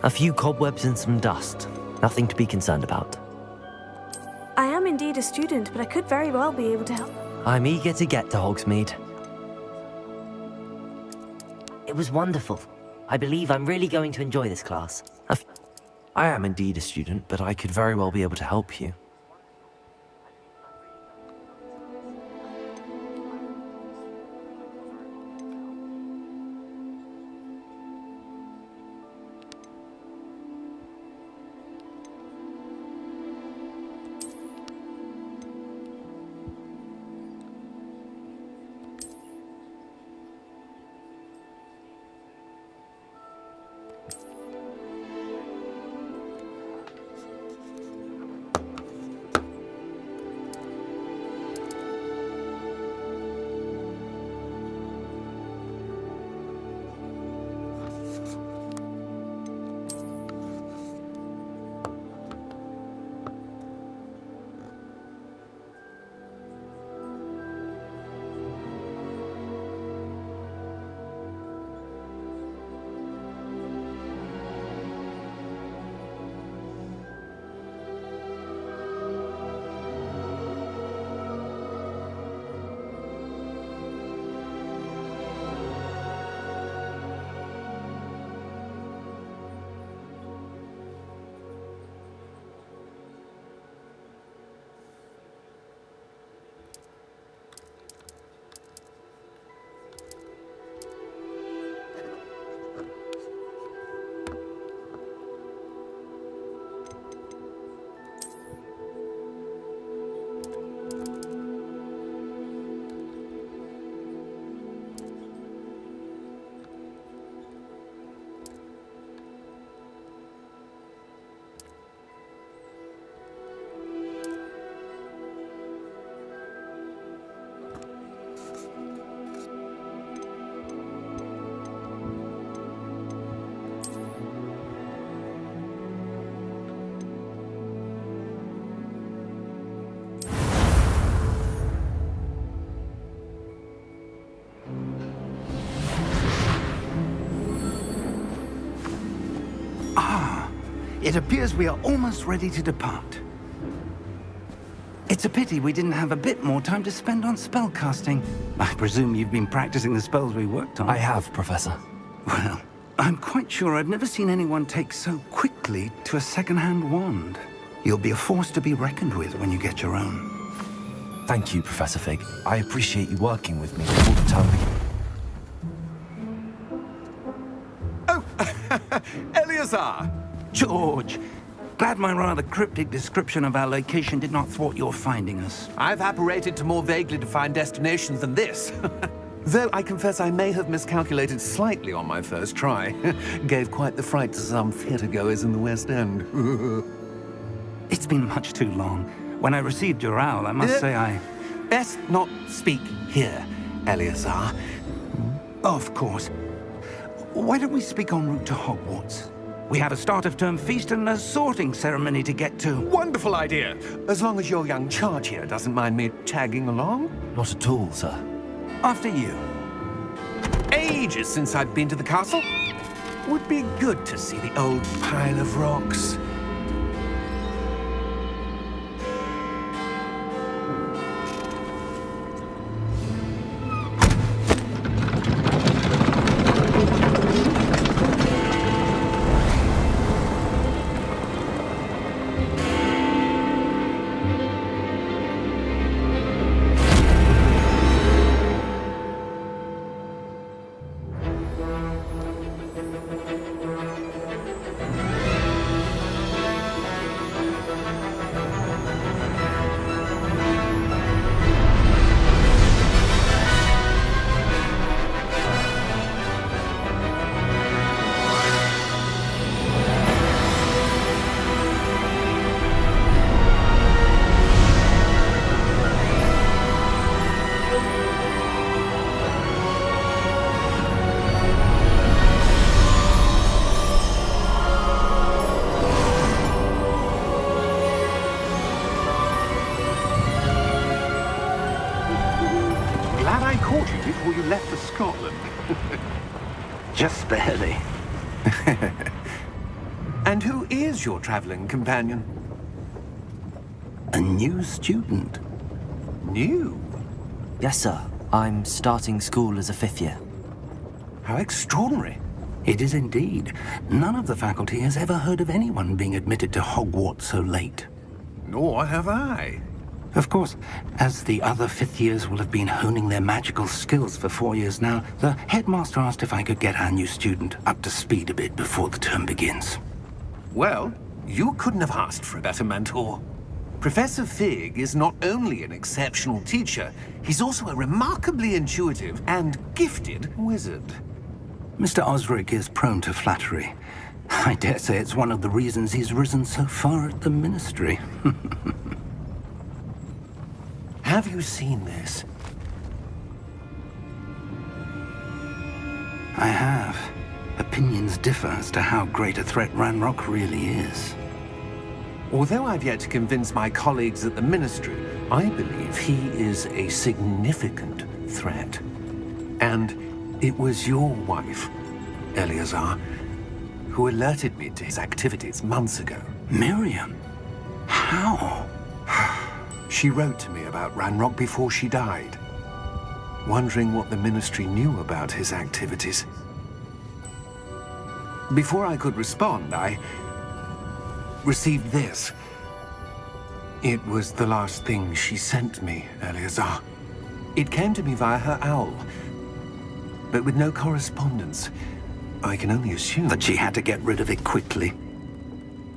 A few cobwebs and some dust. Nothing to be concerned about. I am indeed a student, but I could very well be able to help. I'm eager to get to Hogsmeade. It was wonderful. I believe I'm really going to enjoy this class. I am indeed a student, but I could very well be able to help you. It appears we are almost ready to depart. It's a pity we didn't have a bit more time to spend on spellcasting. I presume you've been practicing the spells we worked on. I have, Professor. Well, I'm quite sure I've never seen anyone take so quickly to a second-hand wand. You'll be a force to be reckoned with when you get your own. Thank you, Professor Fig. I appreciate you working with me all the time. Oh, Eleazar! George, glad my rather cryptic description of our location did not thwart your finding us. I've apparated to more vaguely defined destinations than this. Though I confess I may have miscalculated slightly on my first try. Gave quite the fright to some theatre-goers in the West End. It's been much too long. When I received your owl, I must say I... Best not speak here, Eleazar. Of course. Why don't we speak en route to Hogwarts? We have a start-of-term feast and a sorting ceremony to get to. Wonderful idea! As long as your young charge here doesn't mind me tagging along. Not at all, sir. After you. Ages since I've been to the castle. Would be good to see the old pile of rocks. before you left for Scotland. Just barely. And who is your traveling companion? A new student. New? Yes, sir. I'm starting school as a 5th year. How extraordinary. It is indeed. None of the faculty has ever heard of anyone being admitted to Hogwarts so late. Nor have I. Of course, as the other 5th years will have been honing their magical skills for 4 years now, the headmaster asked if I could get our new student up to speed a bit before the term begins. Well, you couldn't have asked for a better mentor. Professor Fig is not only an exceptional teacher, he's also a remarkably intuitive and gifted wizard. Mr. Osric is prone to flattery. I dare say it's one of the reasons he's risen so far at the Ministry. Have you seen this? I have. Opinions differ as to how great a threat Ranrock really is. Although I've yet to convince my colleagues at the Ministry, I believe he is a significant threat. And it was your wife, Eleazar, who alerted me to his activities months ago. Miriam? How? She wrote to me about Ranrock before she died, wondering what the Ministry knew about his activities. Before I could respond, I received this. It was the last thing she sent me, Eleazar. It came to me via her owl, but with no correspondence. I can only assume That she had to get rid of it quickly,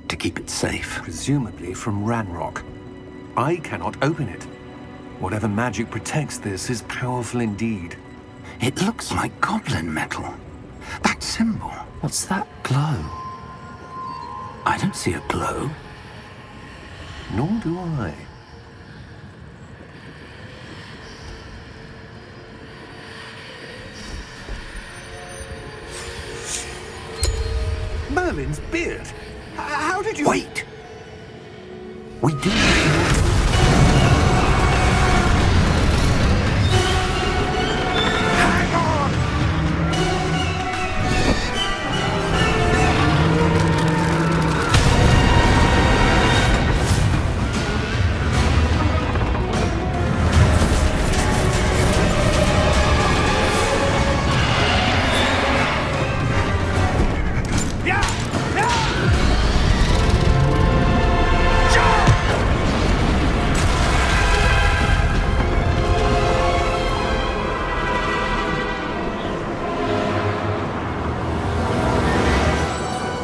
to keep it safe. presumably from Ranrock. I cannot open it. Whatever magic protects this is powerful indeed. It looks like goblin metal. That symbol. What's that glow? I don't see a glow. Nor do I. Merlin's beard! How did you... Wait! We do... Hang on!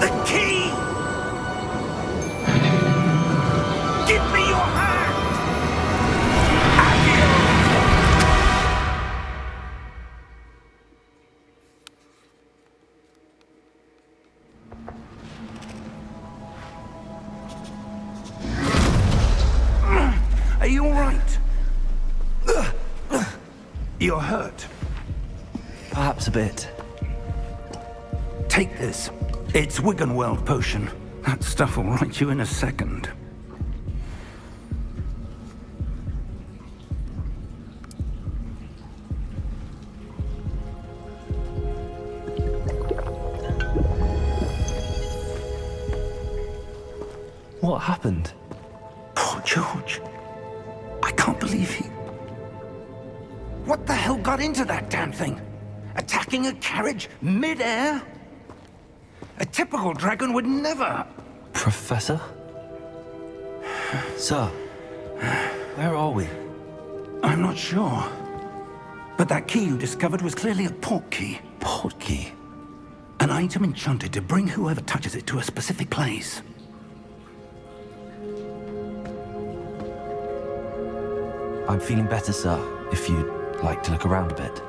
The key! Give me your hand! Are you all right? You're hurt. Perhaps a bit. Take this. It's Wiggenweld potion. That stuff will right you in a second. What happened? Poor George. I can't believe he... What the hell got into that damn thing? Attacking a carriage mid-air? A typical dragon would never... Professor? Sir, where are we? I'm not sure. But that key you discovered was clearly a port key. Port key? An item enchanted to bring whoever touches it to a specific place. I'm feeling better, sir, if you'd like to look around a bit.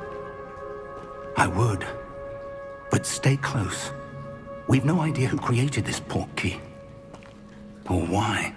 I would. But stay close. We've no idea who created this port key. Or why.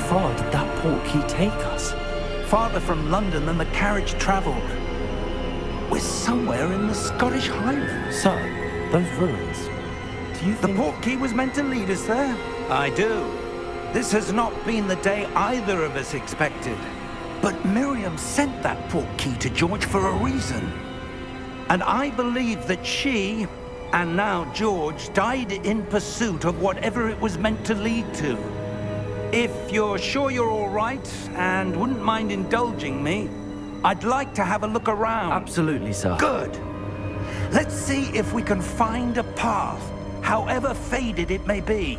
far did that portkey take us? Farther from London than the carriage travelled. We're somewhere in the Scottish Highlands. Sir, those ruins. Do you The think... portkey was meant to lead us there? I do. This has not been the day either of us expected. But Miriam sent that portkey to George for a reason. And I believe that she, and now George, died in pursuit of whatever it was meant to lead to. If you're sure you're all right, and wouldn't mind indulging me, I'd like to have a look around. Absolutely, sir. Good. Let's see if we can find a path, however faded it may be.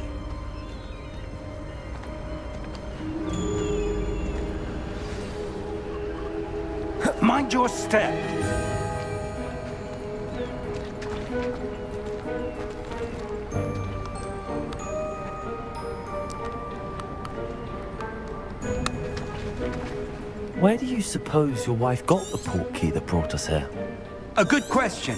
Mind your step. Where do you suppose your wife got the portkey that brought us here? A good question.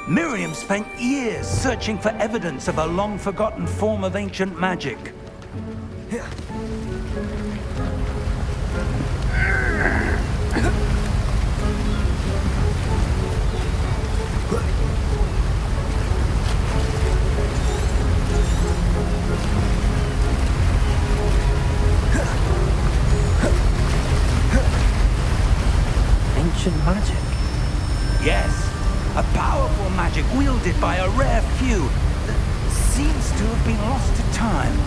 Miriam spent years searching for evidence of a long-forgotten form of ancient magic. Ancient magic? Yes, a powerful magic wielded by a rare few that seems to have been lost to time.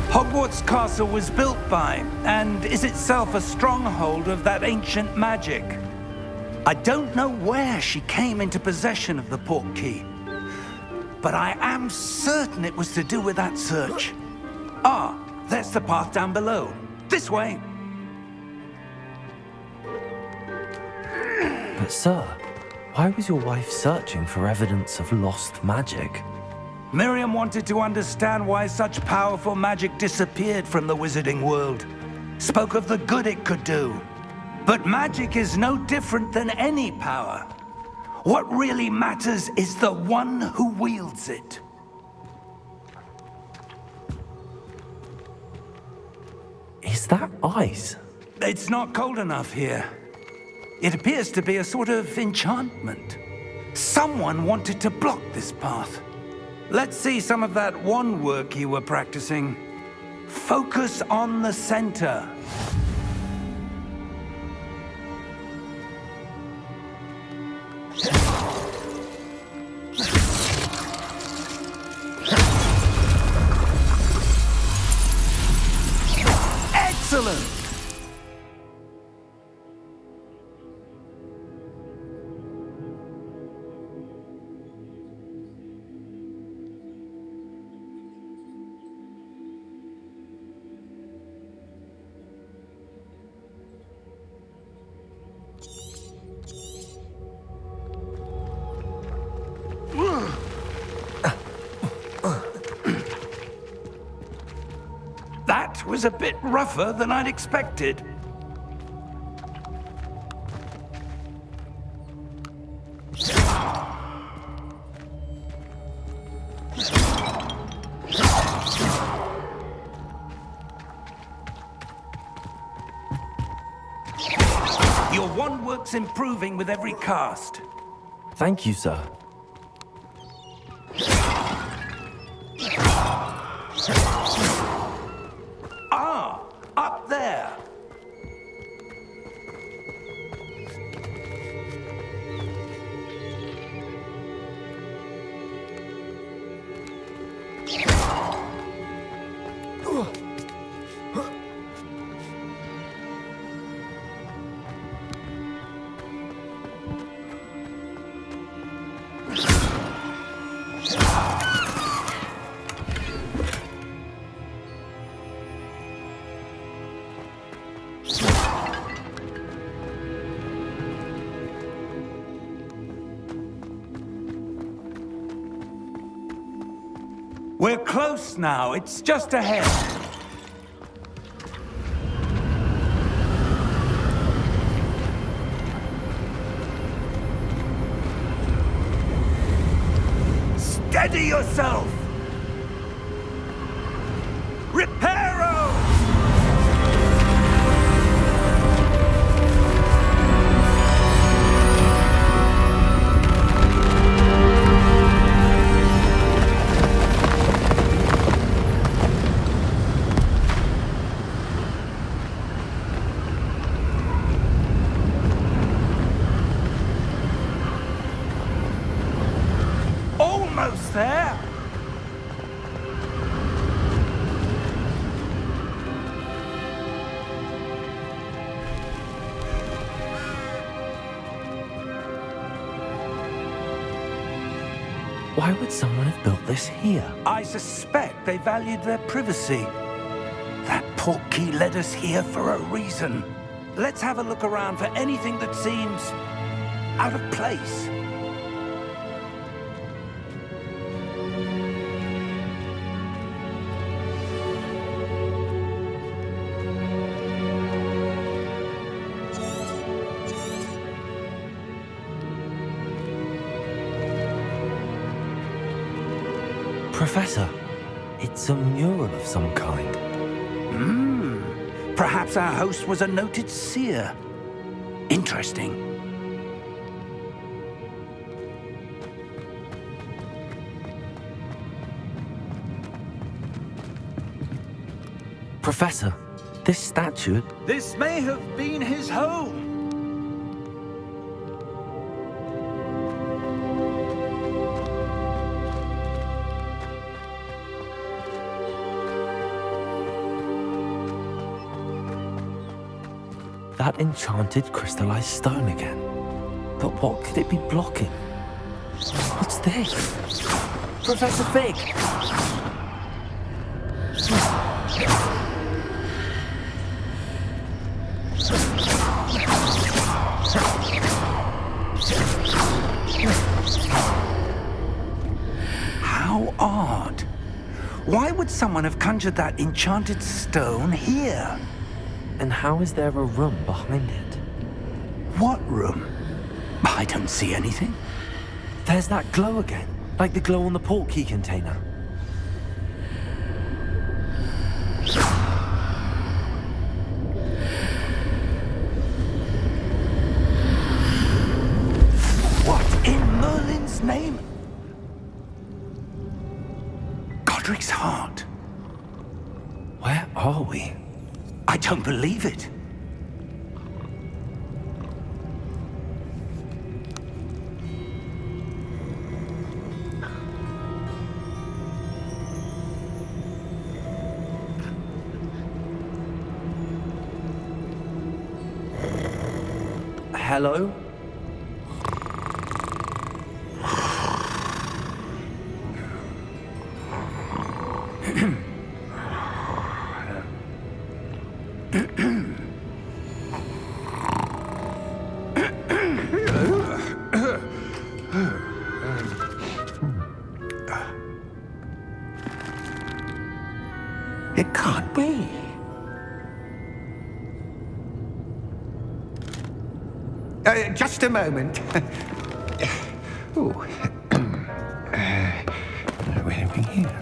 Hogwarts Castle was built by, and is itself a stronghold of that ancient magic. I don't know where she came into possession of the portkey, but I am certain it was to do with that search. Ah, there's the path down below. This way. But sir, why was your wife searching for evidence of lost magic? Miriam wanted to understand why such powerful magic disappeared from the wizarding world. Spoke of the good it could do. But magic is no different than any power. What really matters is the one who wields it. Is that ice? It's not cold enough here. It appears to be a sort of enchantment. Someone wanted to block this path. Let's see some of that wand work you were practicing. Focus on the center. Excellent! That was a bit rougher than I'd expected. Your wand work's improving with every cast. Thank you, sir. Ah, up there. We're close now. It's just ahead. Steady yourself! Reparo! Almost there! Why would someone have built this here? I suspect they valued their privacy. That portkey led us here for a reason. Let's have a look around for anything that seems out of place. Professor, it's a mural of some kind. Perhaps our host was a noted seer. Interesting. Professor, this statue... This may have been his home. That enchanted crystallized stone again. But what could it be blocking? What's this? Professor Fig! How odd. Why would someone have conjured that enchanted stone here? And how is there a room behind it? What room? I don't see anything. There's that glow again, like the glow on the portkey container. What in Merlin's name? Godric's heart. Where are we? I don't believe it. Hello? It can't be. Just a moment. Oh. Where are we here?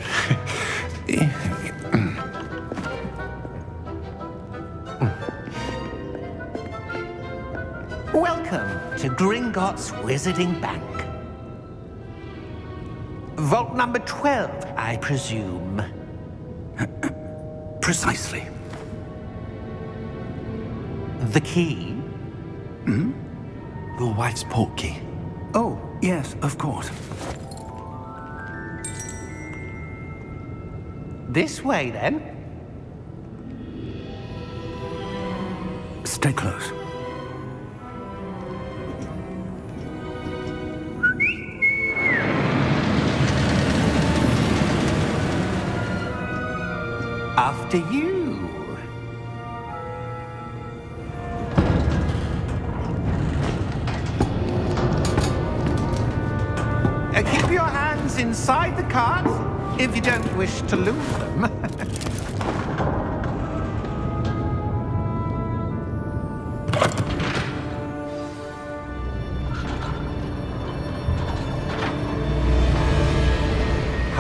Welcome to Gringotts Wizarding Bank. Vault number 12, I presume. Precisely. The key? Your wife's portkey. Oh, yes, of course. This way, then. Stay close. After you. Keep your hands inside the cart if you don't wish to lose them.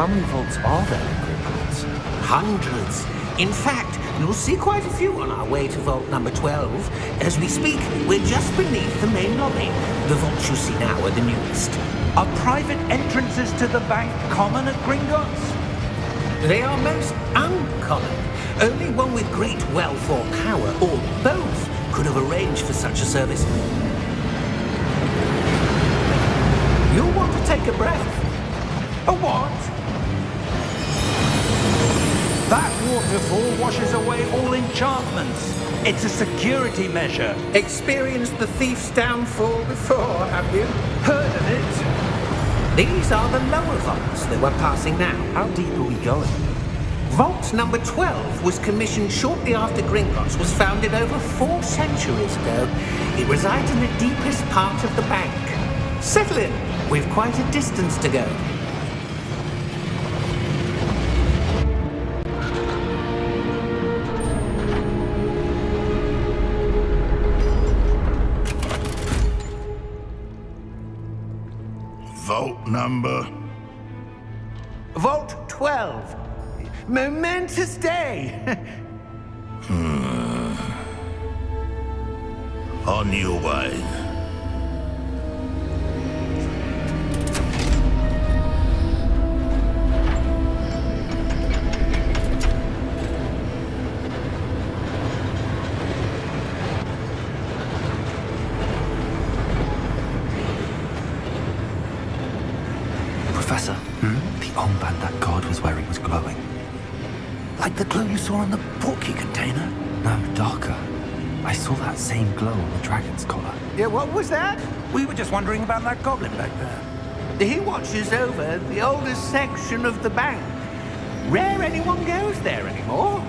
How many vaults are there in Gringotts? Hundreds. In fact, you'll see quite a few on our way to vault number 12. As we speak, we're just beneath the main lobby. The vaults you see now are the newest. Are private entrances to the bank common at Gringotts? They are most uncommon. Only one with great wealth or power, or both, could have arranged for such a service. You'll want to take a breath. A what? That waterfall washes away all enchantments. It's a security measure. Experienced the thief's downfall before, have you? Heard of it? These are the lower vaults that we're passing now. How deep are we going? Vault number 12 was commissioned shortly after Gringotts was founded over 4 centuries ago. It resides in the deepest part of the bank. Settle in. We've quite a distance to go. Vault number? Vault 12. Momentous day. On your way. Professor, the armband that guard was wearing was glowing. Like the glow you saw on the porky container? No, darker. I saw that same glow on the dragon's collar. Yeah, what was that? We were just wondering about that goblin back there. He watches over the oldest section of the bank. Rare anyone goes there anymore.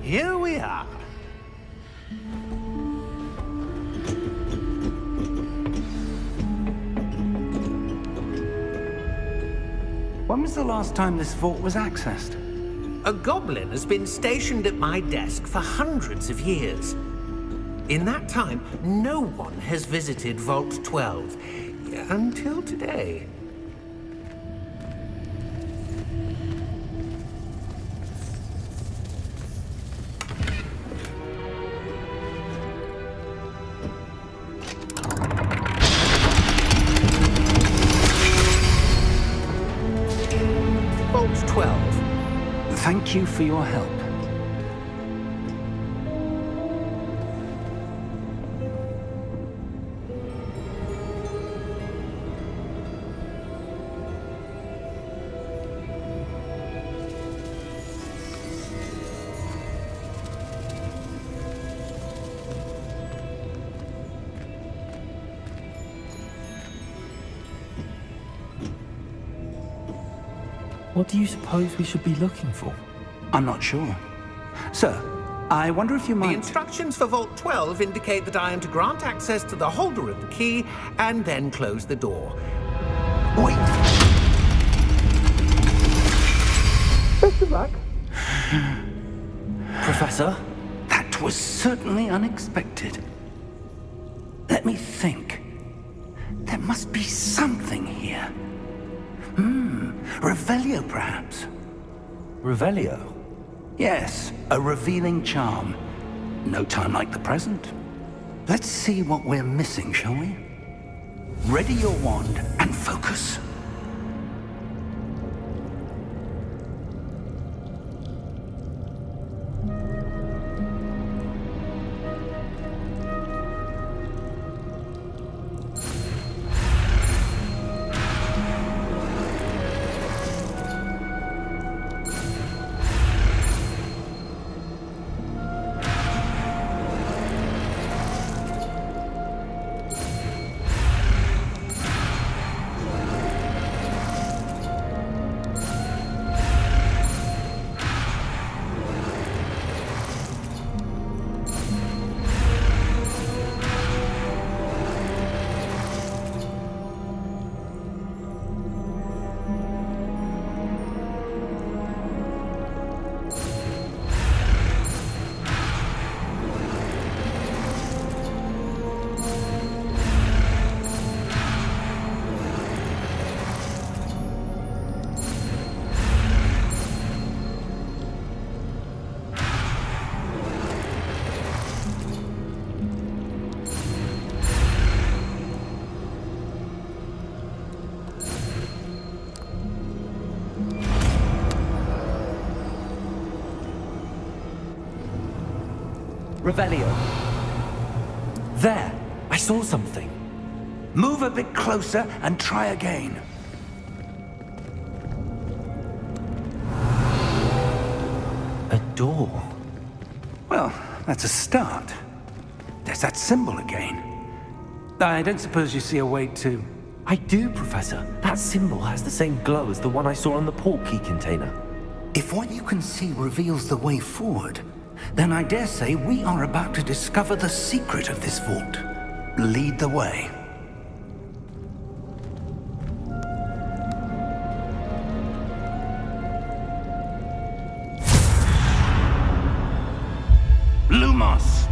Here we are. When was the last time this vault was accessed? A goblin has been stationed at my desk for hundreds of years. In that time, no one has visited Vault 12 until today. Vault 12. Thank you for your help. What do you suppose we should be looking for? I'm not sure. Sir, I wonder if you The might... instructions for Vault 12 indicate that I am to grant access to the holder of the key and then close the door. Wait! Best of luck. Professor? That was certainly unexpected. Let me think. There must be something here. Revelio, perhaps? Revelio? Yes, a revealing charm. No time like the present. Let's see what we're missing, shall we? Ready your wand and focus. Revelio. There! I saw something. Move a bit closer and try again. A door. Well, that's a start. There's that symbol again. I don't suppose you see a way to... I do, Professor. That symbol has the same glow as the one I saw on the port key container. If what you can see reveals the way forward, then I dare say we are about to discover the secret of this vault. Lead the way. Lumos!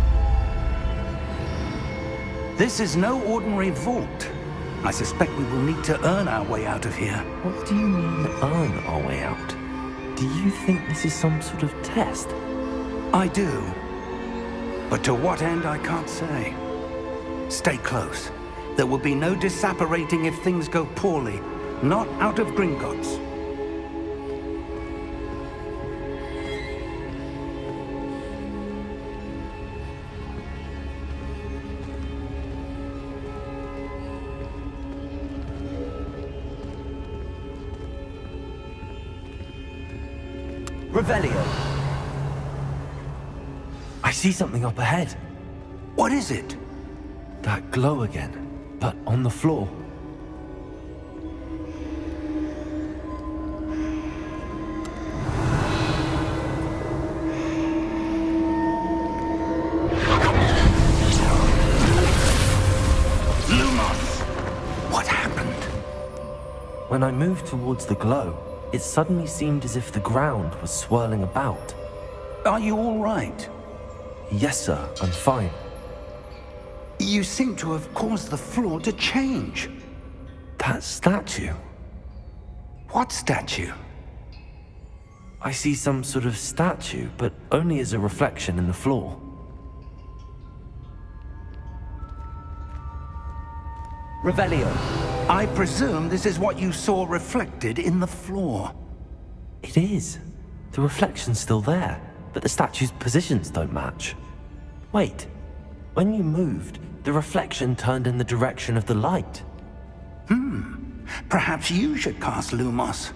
This is no ordinary vault. I suspect we will need to earn our way out of here. What do you mean, earn our way out? Do you think this is some sort of test? I do. But to what end, I can't say. Stay close. There will be no disapparating if things go poorly. Not out of Gringotts. Revelio! I see something up ahead. What is it? That glow again, but on the floor. Lumos! What happened? When I moved towards the glow, it suddenly seemed as if the ground was swirling about. Are you all right? Yes, sir, I'm fine. You seem to have caused the floor to change. That statue. What statue? I see some sort of statue, but only as a reflection in the floor. Revelio. I presume this is what you saw reflected in the floor. It is. The reflection's still there, but the statue's positions don't match. Wait, when you moved, the reflection turned in the direction of the light. Perhaps you should cast Lumos.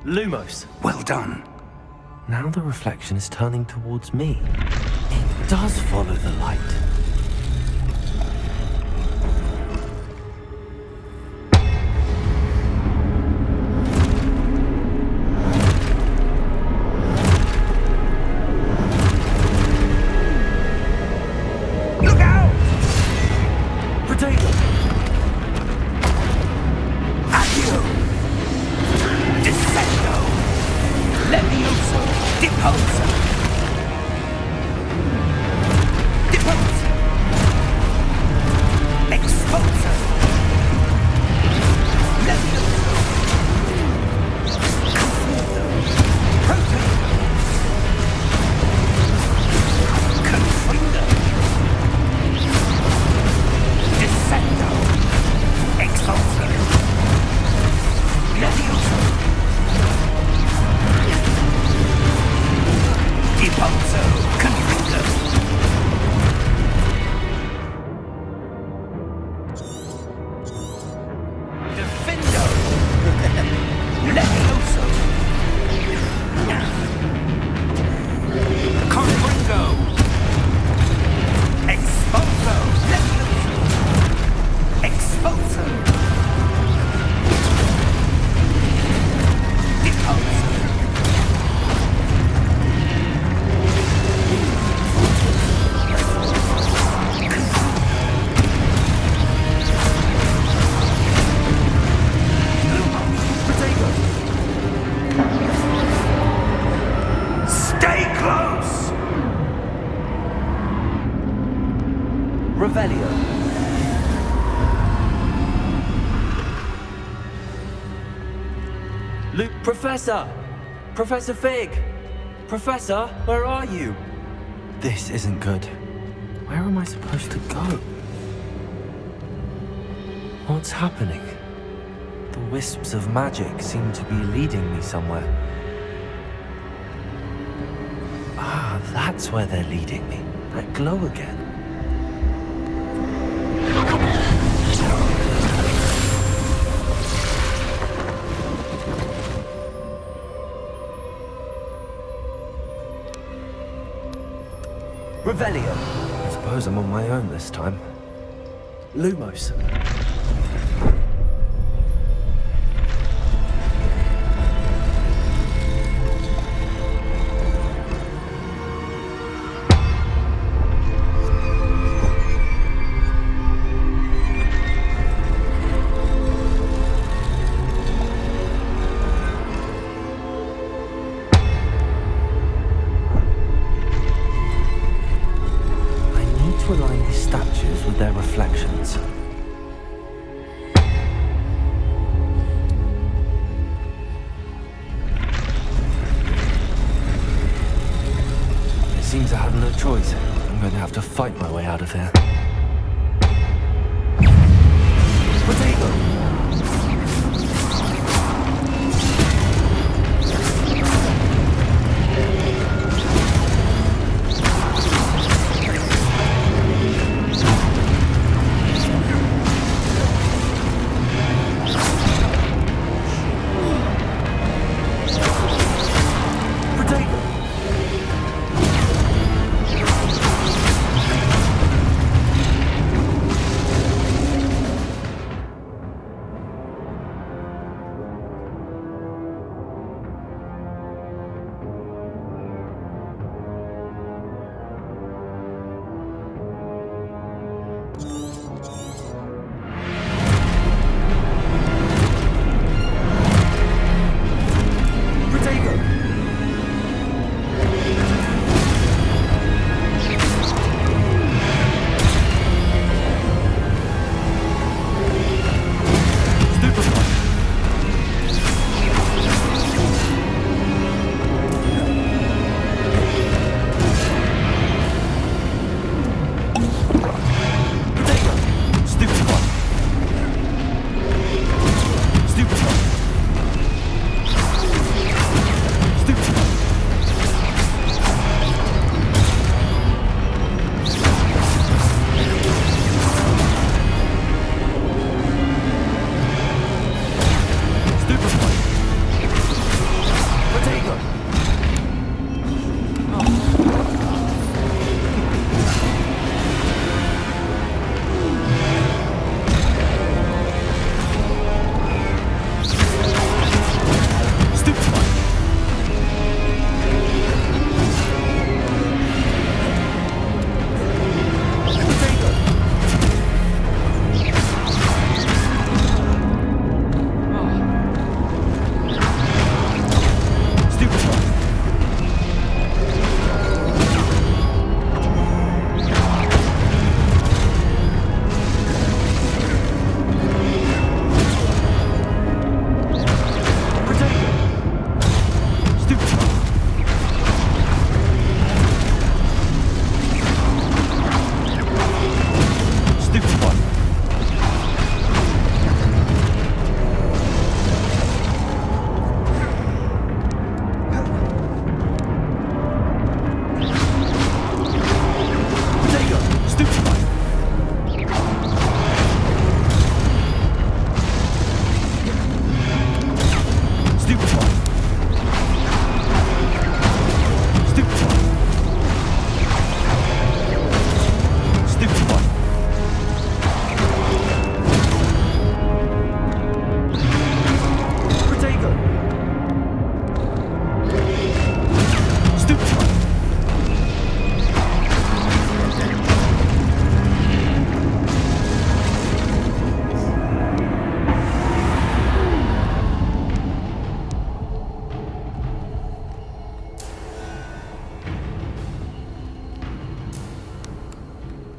Lumos. Well done. Now the reflection is turning towards me. It does follow the light. Look out! Potato! Accio! Descendo! Levioso! Deposa! Deposa! Luke, Professor! Professor Fig! Professor, where are you? This isn't good. Where am I supposed to go? What's happening? The wisps of magic seem to be leading me somewhere. Ah, that's where they're leading me. That glow again. Revelio. I suppose I'm on my own this time. Lumos. To align these statues with their reflections. It seems I have no choice. I'm going to have to fight my way out of here. Potato!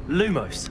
Lumos.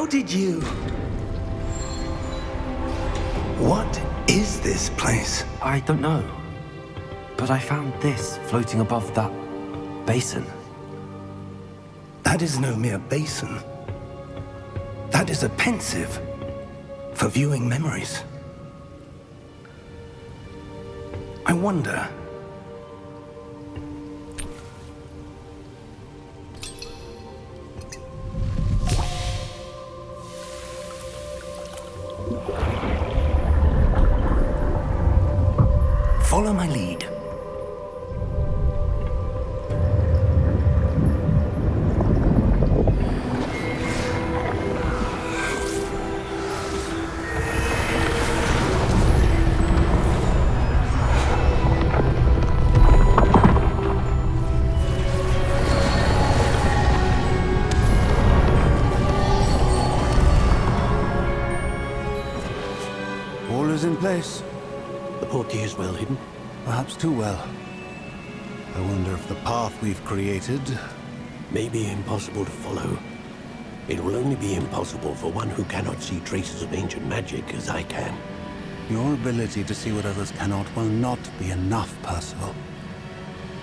did you... What is this place? I don't know. But I found this floating above that basin. That is no mere basin. That is a pensive for viewing memories. I wonder... Follow my lead. All is in place. The portkey is well hidden. Perhaps too well. I wonder if the path we've created... May be impossible to follow. It will only be impossible for one who cannot see traces of ancient magic as I can. Your ability to see what others cannot will not be enough, Percival.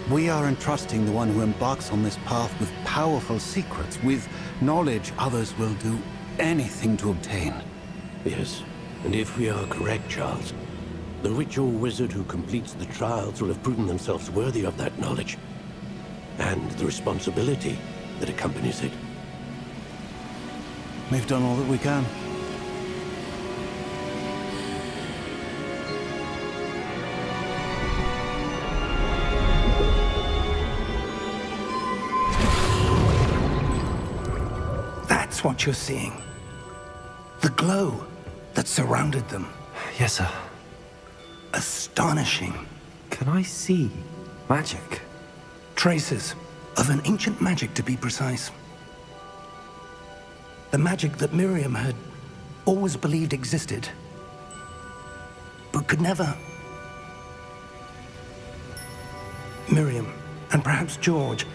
We are entrusting the one who embarks on this path with powerful secrets, with knowledge others will do anything to obtain. Yes, and if we are correct, Charles, the witch or wizard who completes the trials will have proven themselves worthy of that knowledge, and the responsibility that accompanies it. We've done all that we can. That's what you're seeing. The glow that surrounded them. Yes, sir. Astonishing. Can I see magic? Traces of an ancient magic, to be precise. The magic that Miriam had always believed existed, but could never. Miriam, and perhaps George,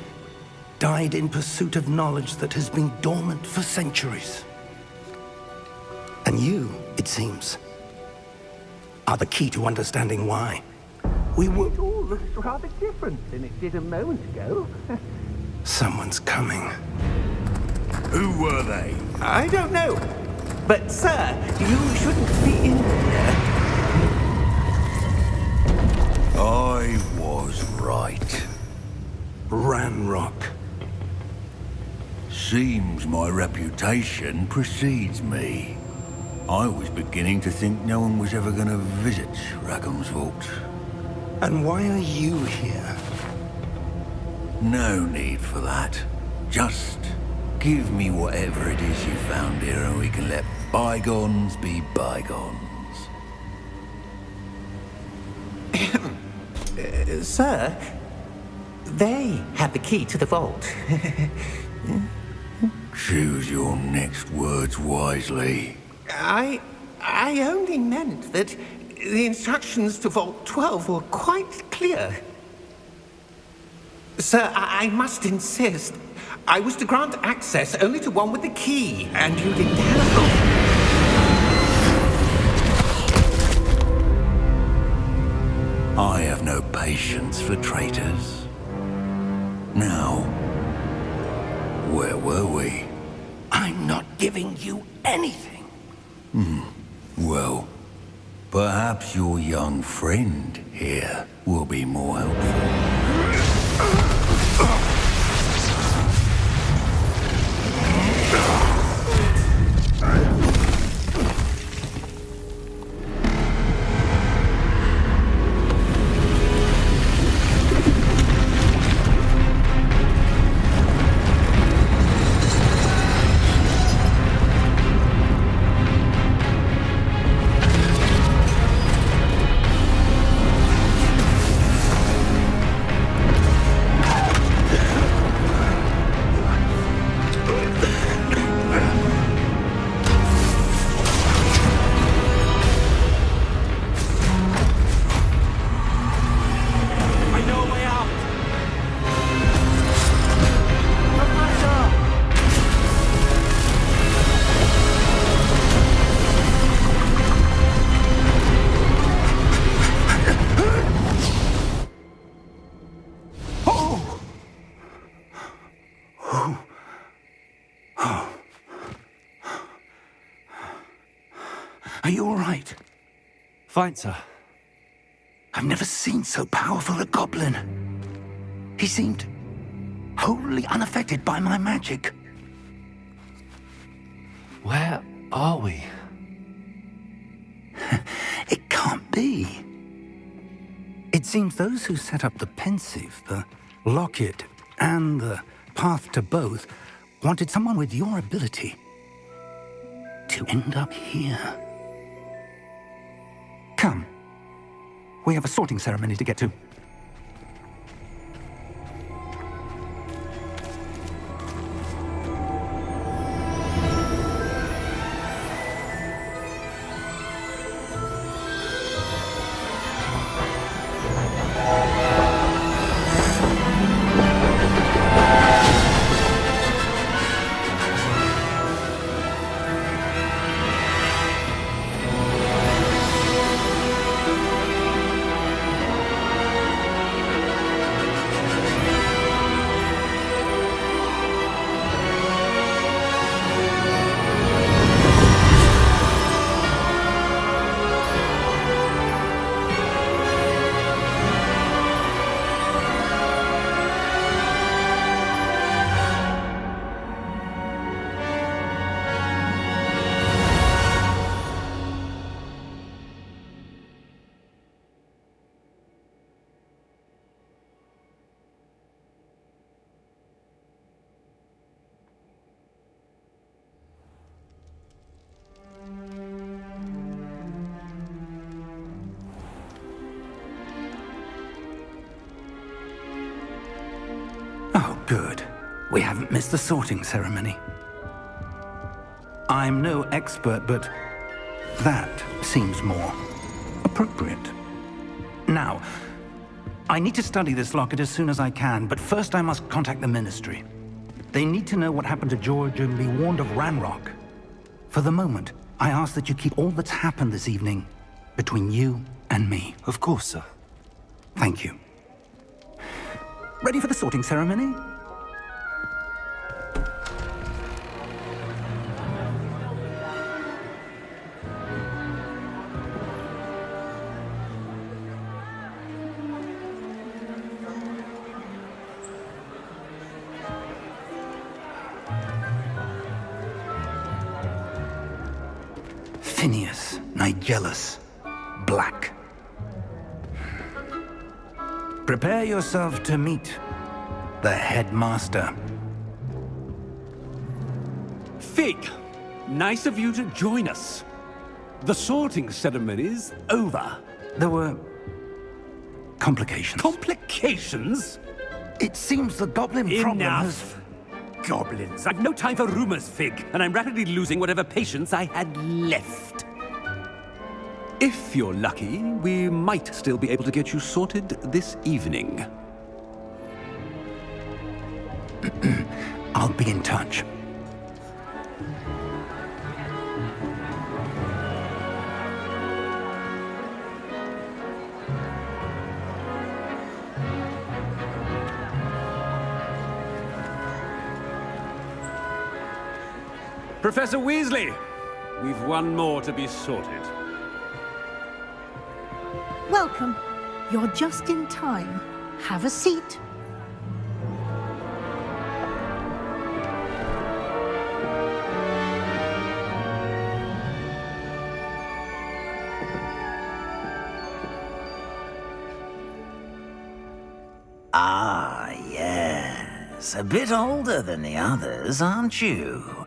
died in pursuit of knowledge that has been dormant for centuries. And you, it seems, are the key to understanding why. We were... It all looks rather different than it did a moment ago. Someone's coming. Who were they? I don't know. But, sir, you shouldn't be in here. I was right. Ranrock. Seems my reputation precedes me. I was beginning to think no one was ever going to visit Rackham's Vault. And why are you here? No need for that. Just give me whatever it is you found here and we can let bygones be bygones. Sir, they have the key to the vault. Choose your next words wisely. I only meant that the instructions to Vault 12 were quite clear. Sir, I must insist. I was to grant access only to one with the key, and you didn't have I have no patience for traitors. Now, where were we? I'm not giving you anything. Well, perhaps your young friend here will be more helpful. Are you all right? Fine, sir. I've never seen so powerful a goblin. He seemed wholly unaffected by my magic. Where are we? It can't be. It seems those who set up the pensive, the locket, and the path to both wanted someone with your ability to end up here. Come. We have a sorting ceremony to get to. Oh, good. We haven't missed the sorting ceremony. I'm no expert, but that seems more appropriate. Now, I need to study this locket as soon as I can, but first I must contact the Ministry. They need to know what happened to George and be warned of Ranrock. For the moment, I ask that you keep all that's happened this evening between you and me. Of course, sir. Thank you. Ready for the sorting ceremony? Phineas, Nigellus, Black. Prepare yourself to meet the headmaster. Fig, nice of you to join us. The sorting ceremony's over. There were complications. Complications? It seems the goblin problem has... Enough! Goblins. I've no time for rumors, Fig, and I'm rapidly losing whatever patience I had left. If you're lucky, we might still be able to get you sorted this evening. I'll be in touch. Professor Weasley, we've one more to be sorted. Welcome. You're just in time. Have a seat. Ah, yes. A bit older than the others, aren't you?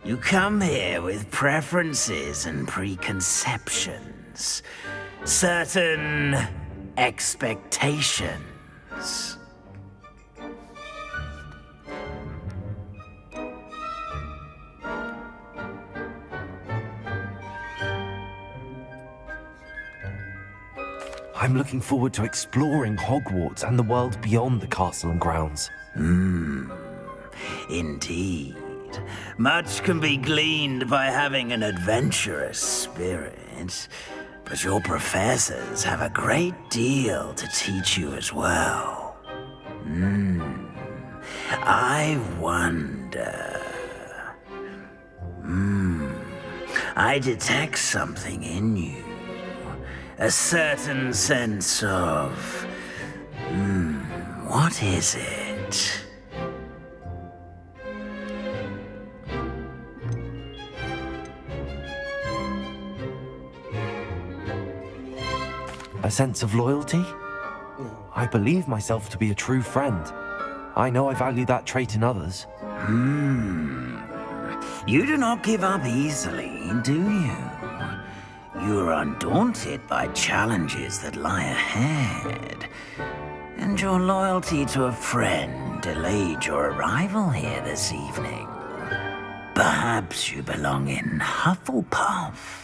You come here with preferences and preconceptions. Certain expectations. I'm looking forward to exploring Hogwarts and the world beyond the castle and grounds. Indeed. Much can be gleaned by having an adventurous spirit, but your professors have a great deal to teach you as well. I wonder... I detect something in you. A certain sense of... what is it? A sense of loyalty? I believe myself to be a true friend. I know I value that trait in others. You do not give up easily, do you? You are undaunted by challenges that lie ahead. And your loyalty to a friend delayed your arrival here this evening. Perhaps you belong in Hufflepuff.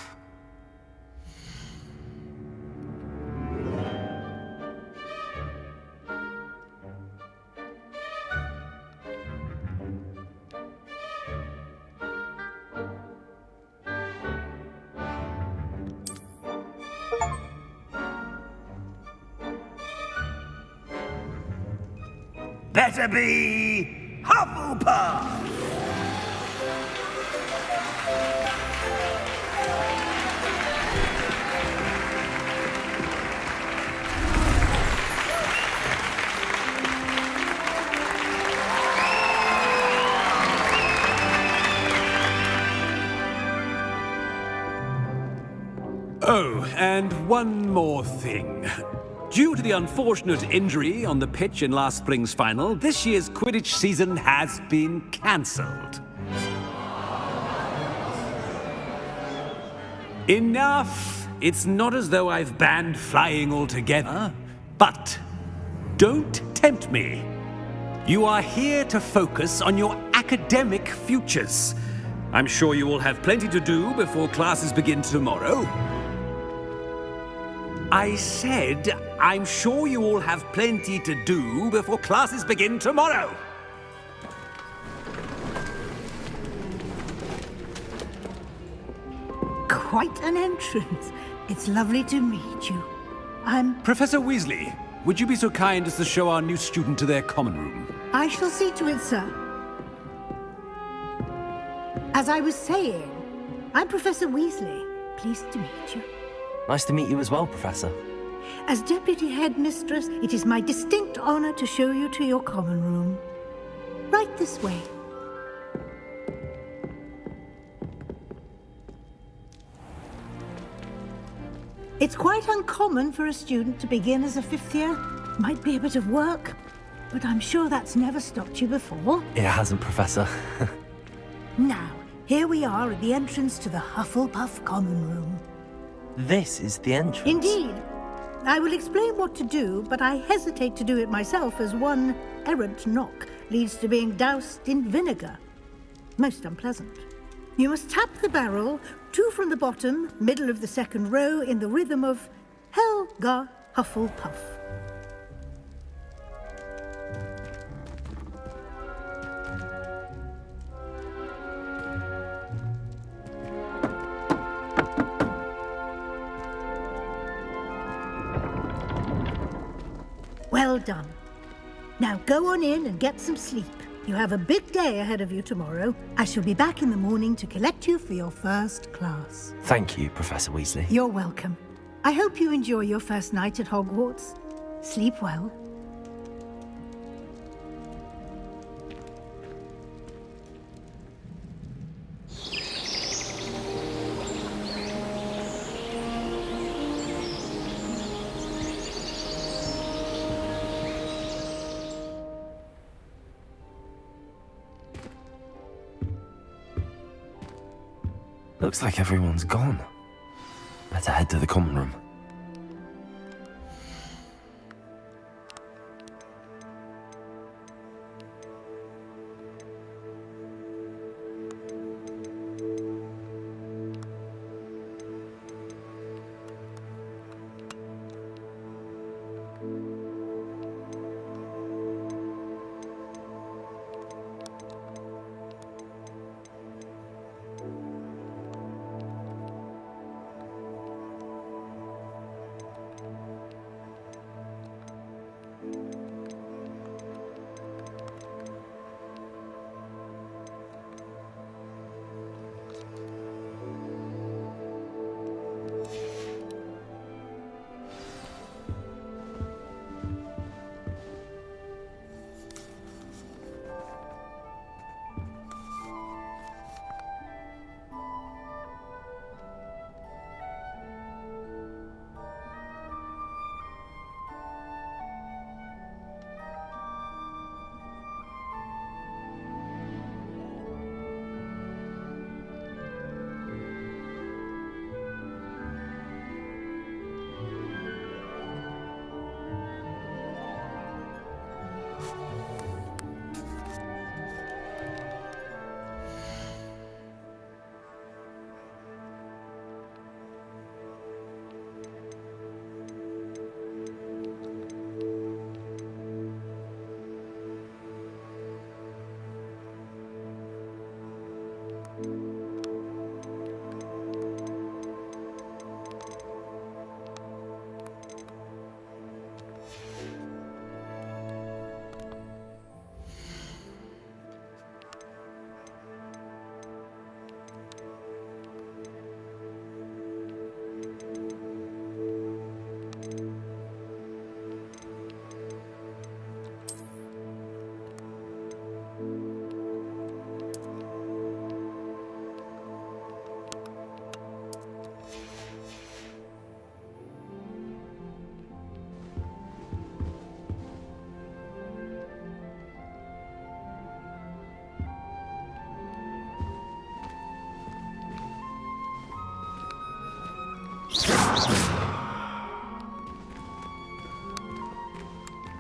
Better be Hufflepuff! Oh, and one more thing. Due to the unfortunate injury on the pitch in last spring's final, this year's Quidditch season has been cancelled. Enough! It's not as though I've banned flying altogether, but don't tempt me. You are here to focus on your academic futures. I'm sure you will have plenty to do before classes begin tomorrow. I said, I'm sure you all have plenty to do before classes begin tomorrow. Quite an entrance. It's lovely to meet you. Professor Weasley, would you be so kind as to show our new student to their common room? I shall see to it, sir. As I was saying, I'm Professor Weasley. Pleased to meet you. Nice to meet you as well, Professor. As Deputy Headmistress, it is my distinct honor to show you to your common room. Right this way. It's quite uncommon for a student to begin as a fifth year. Might be a bit of work, but I'm sure that's never stopped you before. It hasn't, Professor. Now, here we are at the entrance to the Hufflepuff common room. This is the entrance. Indeed. I will explain what to do, but I hesitate to do it myself as one errant knock leads to being doused in vinegar. Most unpleasant. You must tap the barrel, 2 from the bottom, middle of the second row, in the rhythm of Helga Hufflepuff. Well done. Now go on in and get some sleep. You have a big day ahead of you tomorrow. I shall be back in the morning to collect you for your first class. Thank you, Professor Weasley. You're welcome. I hope you enjoy your first night at Hogwarts. Sleep well. Looks like everyone's gone. Better head to the common room.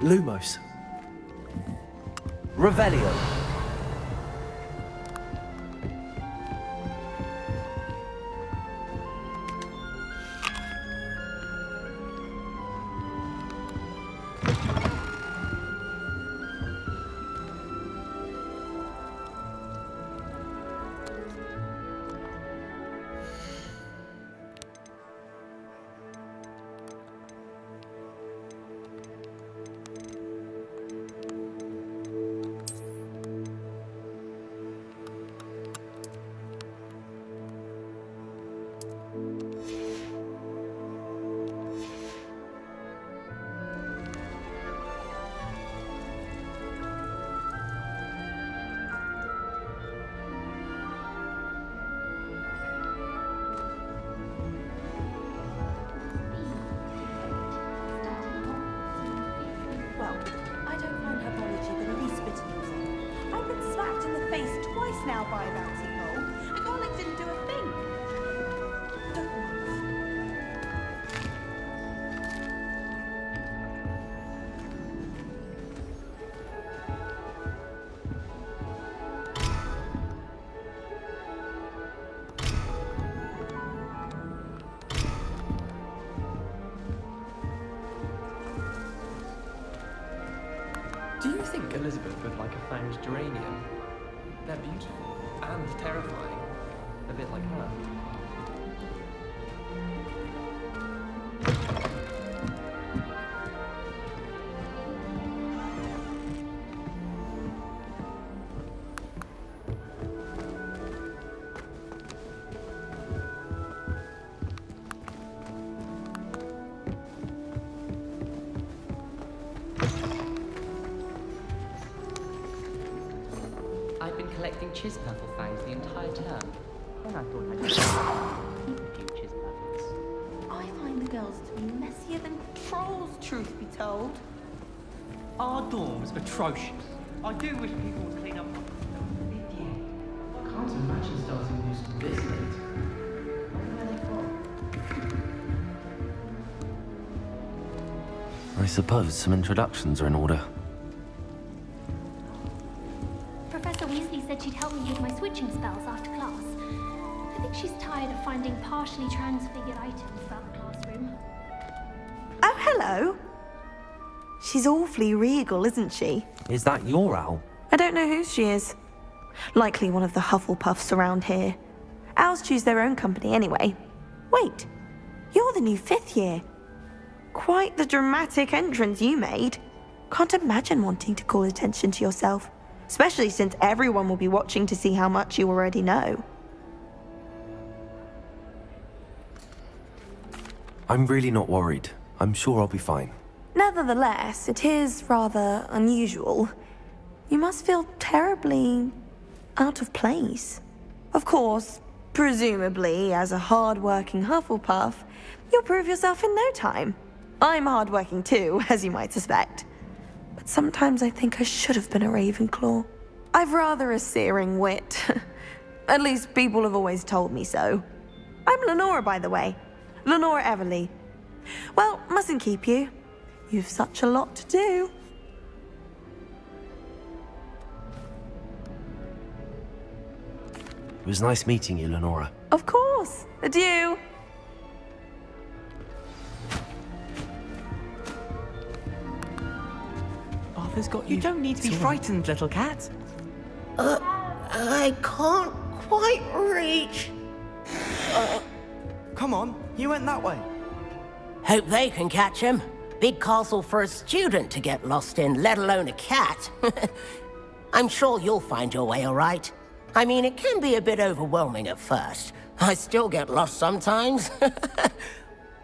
Lumos. Revelio. Well, I don't find her apology the least bit amusing. I've been smacked in the face twice now by a bouncy pole, and Garlic didn't do a thing. Don't worry. Do you think Elizabeth would like a fanged geranium? They're beautiful and terrifying. A bit like her. I've been collecting chispuffle fangs the entire term. And I thought I'd keep a few chispuffles. I find the girls to be messier than trolls, truth be told. Our dorm's atrocious. I do wish people would clean up. I can't imagine starting news this late. Where are they from? I suppose some introductions are in order. Professor Weasley said she'd help me with my switching spells after class. I think she's tired of finding partially transfigured items about the classroom. Oh, hello. She's awfully regal, isn't she? Is that your owl? I don't know who she is. Likely one of the Hufflepuffs around here. Owls choose their own company anyway. Wait, you're the new 5th year. Quite the dramatic entrance you made. Can't imagine wanting to call attention to yourself, especially since everyone will be watching to see how much you already know. I'm really not worried. I'm sure I'll be fine. Nevertheless, it is rather unusual. You must feel terribly out of place. Of course, presumably, as a hard-working Hufflepuff, you'll prove yourself in no time. I'm hard-working too, as you might suspect. But sometimes I think I should have been a Ravenclaw. I've rather a searing wit. At least people have always told me so. I'm Lenora, by the way. Lenora Everly. Well, mustn't keep you. You've such a lot to do. It was nice meeting you, Lenora. Of course. Adieu. Arthur's got you. You don't need to be frightened, little cat. I can't quite reach. Come on, you went that way. Hope they can catch him. Big castle for a student to get lost in, let alone a cat. I'm sure you'll find your way all right. I mean, it can be a bit overwhelming at first. I still get lost sometimes.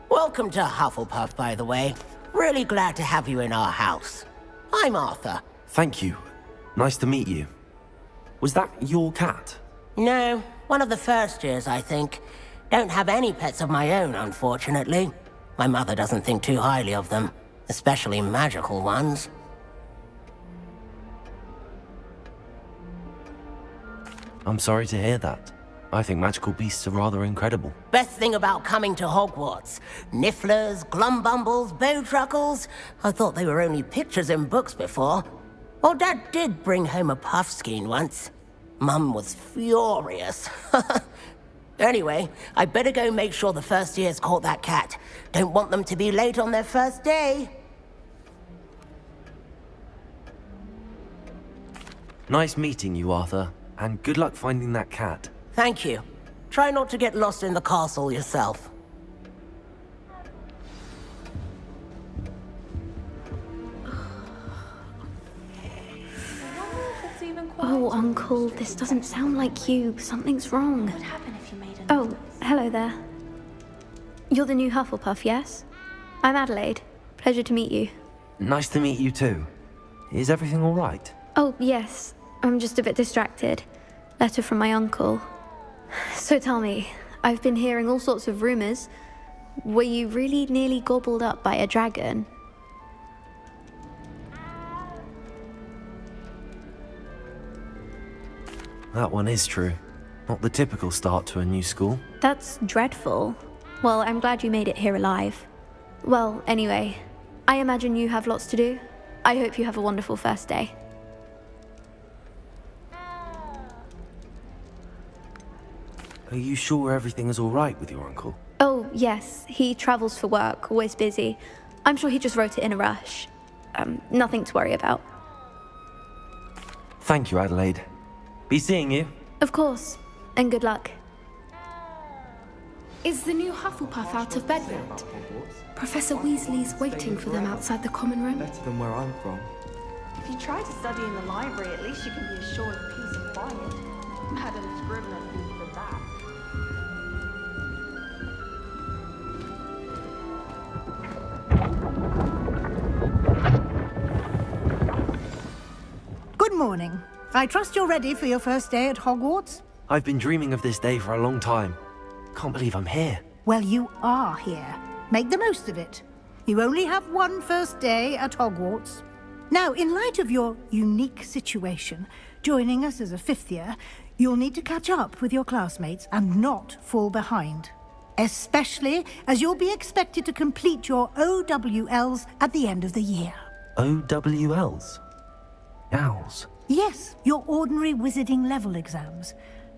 Welcome to Hufflepuff, by the way. Really glad to have you in our house. I'm Arthur. Thank you. Nice to meet you. Was that your cat? No, one of the first years, I think. Don't have any pets of my own, unfortunately. My mother doesn't think too highly of them, especially magical ones. I'm sorry to hear that. I think magical beasts are rather incredible. Best thing about coming to Hogwarts. Nifflers, glumbumbles, bowtruckles. I thought they were only pictures in books before. Well, Dad did bring home a puffskein once. Mum was furious. Anyway, I better go make sure the first years caught that cat. Don't want them to be late on their first day. Nice meeting you, Arthur. And good luck finding that cat. Thank you. Try not to get lost in the castle yourself. Oh, Uncle, this doesn't sound like you. Something's wrong. What would happen if you made a Oh, hello there. You're the new Hufflepuff, yes? I'm Adelaide. Pleasure to meet you. Nice to meet you too. Is everything all right? Oh, yes. I'm just a bit distracted. Letter from my uncle. So tell me, I've been hearing all sorts of rumors. Were you really nearly gobbled up by a dragon? That one is true. Not the typical start to a new school. That's dreadful. Well, I'm glad you made it here alive. Well, anyway, I imagine you have lots to do. I hope you have a wonderful first day. Are you sure everything is all right with your uncle? Oh, yes. He travels for work, always busy. I'm sure he just wrote it in a rush. Nothing to worry about. Thank you, Adelaide. Be seeing you. Of course. And good luck. Is the new Hufflepuff out of bed yet? Professor Weasley's waiting for them outside the common room. Better than where I'm from. If you try to study in the library, at least you can be assured of peace and quiet. Madam Scrivener speaks for that. Good morning. I trust you're ready for your first day at Hogwarts? I've been dreaming of this day for a long time. Can't believe I'm here. Well, you are here. Make the most of it. You only have one first day at Hogwarts. Now, in light of your unique situation, joining us as a fifth year, you'll need to catch up with your classmates and not fall behind. Especially as you'll be expected to complete your OWLs at the end of the year. OWLs? Owls? Yes, your ordinary wizarding level exams.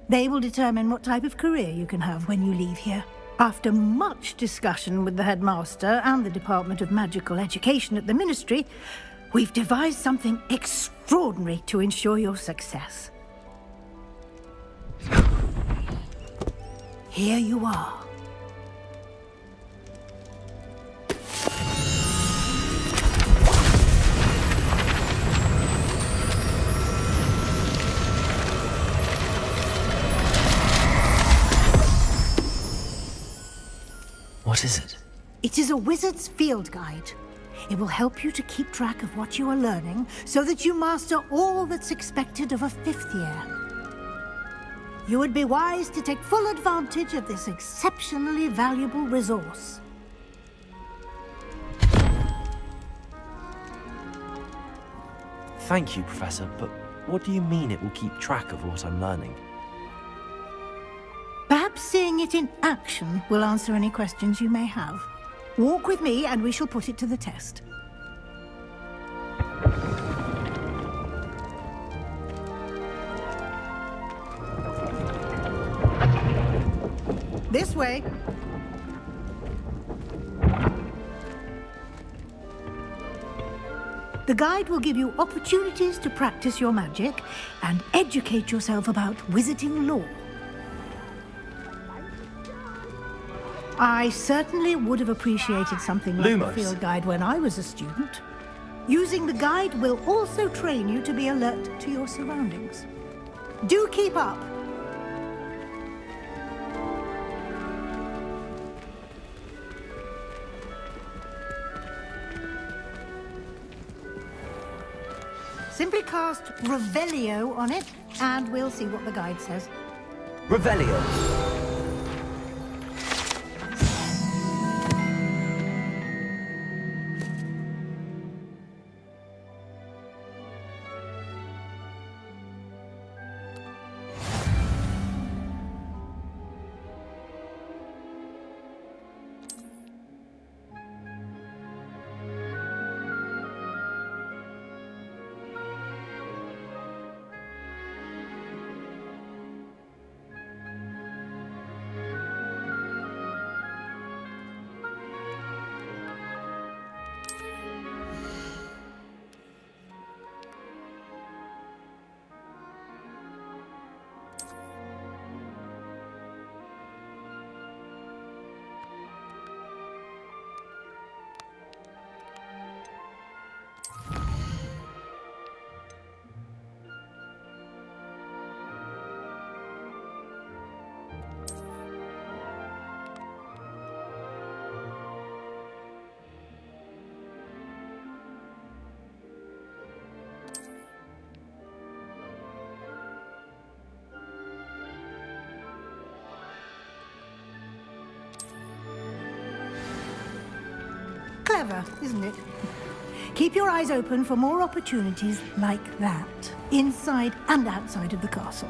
They will determine what type of career you can have when you leave here. After much discussion with the headmaster and the Department of Magical Education at the Ministry, we've devised something extraordinary to ensure your success. Here you are. What is it? It is a wizard's field guide. It will help you to keep track of what you are learning so that you master all that's expected of a fifth year. You would be wise to take full advantage of this exceptionally valuable resource. Thank you, Professor, but what do you mean it will keep track of what I'm learning? Perhaps seeing it in action will answer any questions you may have. Walk with me and we shall put it to the test. This way. The guide will give you opportunities to practice your magic and educate yourself about wizarding lore. I certainly would have appreciated something like Lumos. a field guide when I was a student. Using the guide will also train you to be alert to your surroundings. Do keep up! Simply cast Revelio on it, and we'll see what the guide says. Revelio. clever, isn't it? Keep your eyes open for more opportunities like that, inside and outside of the castle.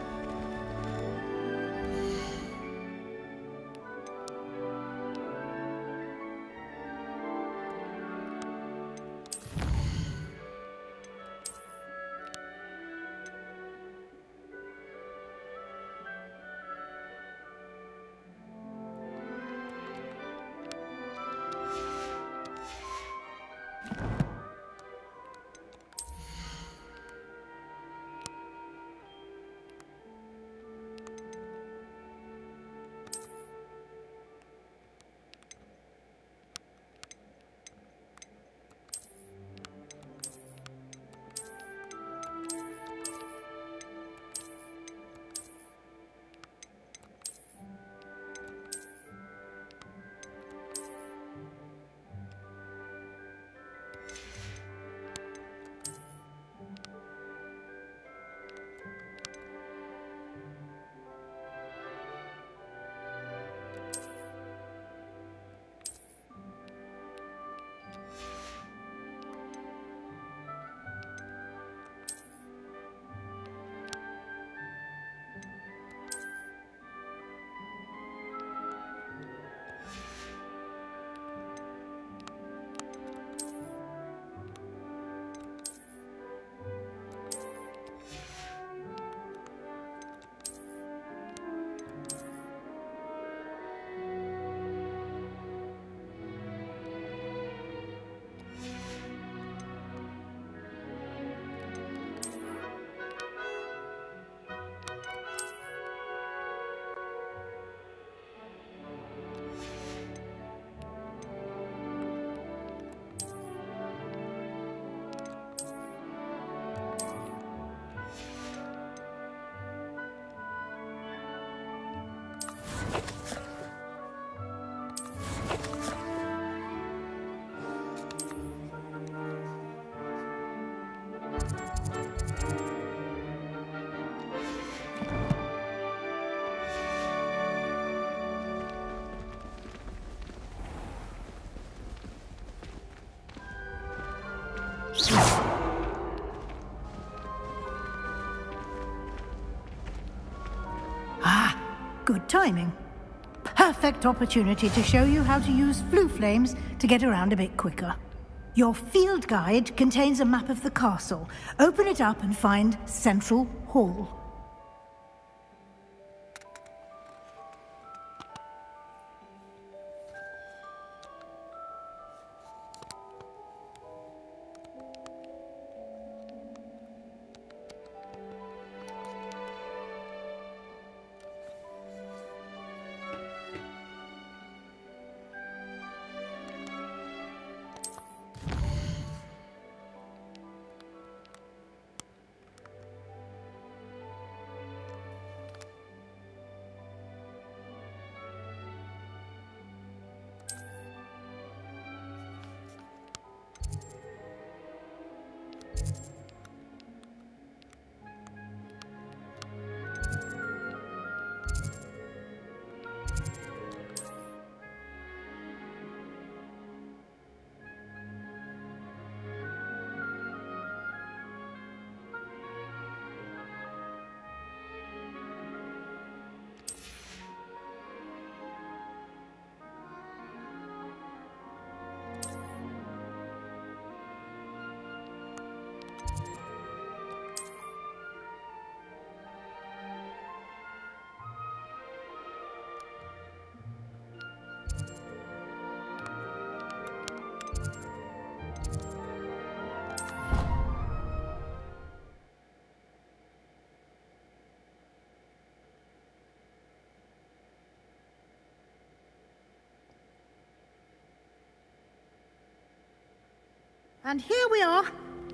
Good timing. Perfect opportunity to show you how to use flue flames to get around a bit quicker. Your field guide contains a map of the castle. Open it up and find Central Hall. And here we are.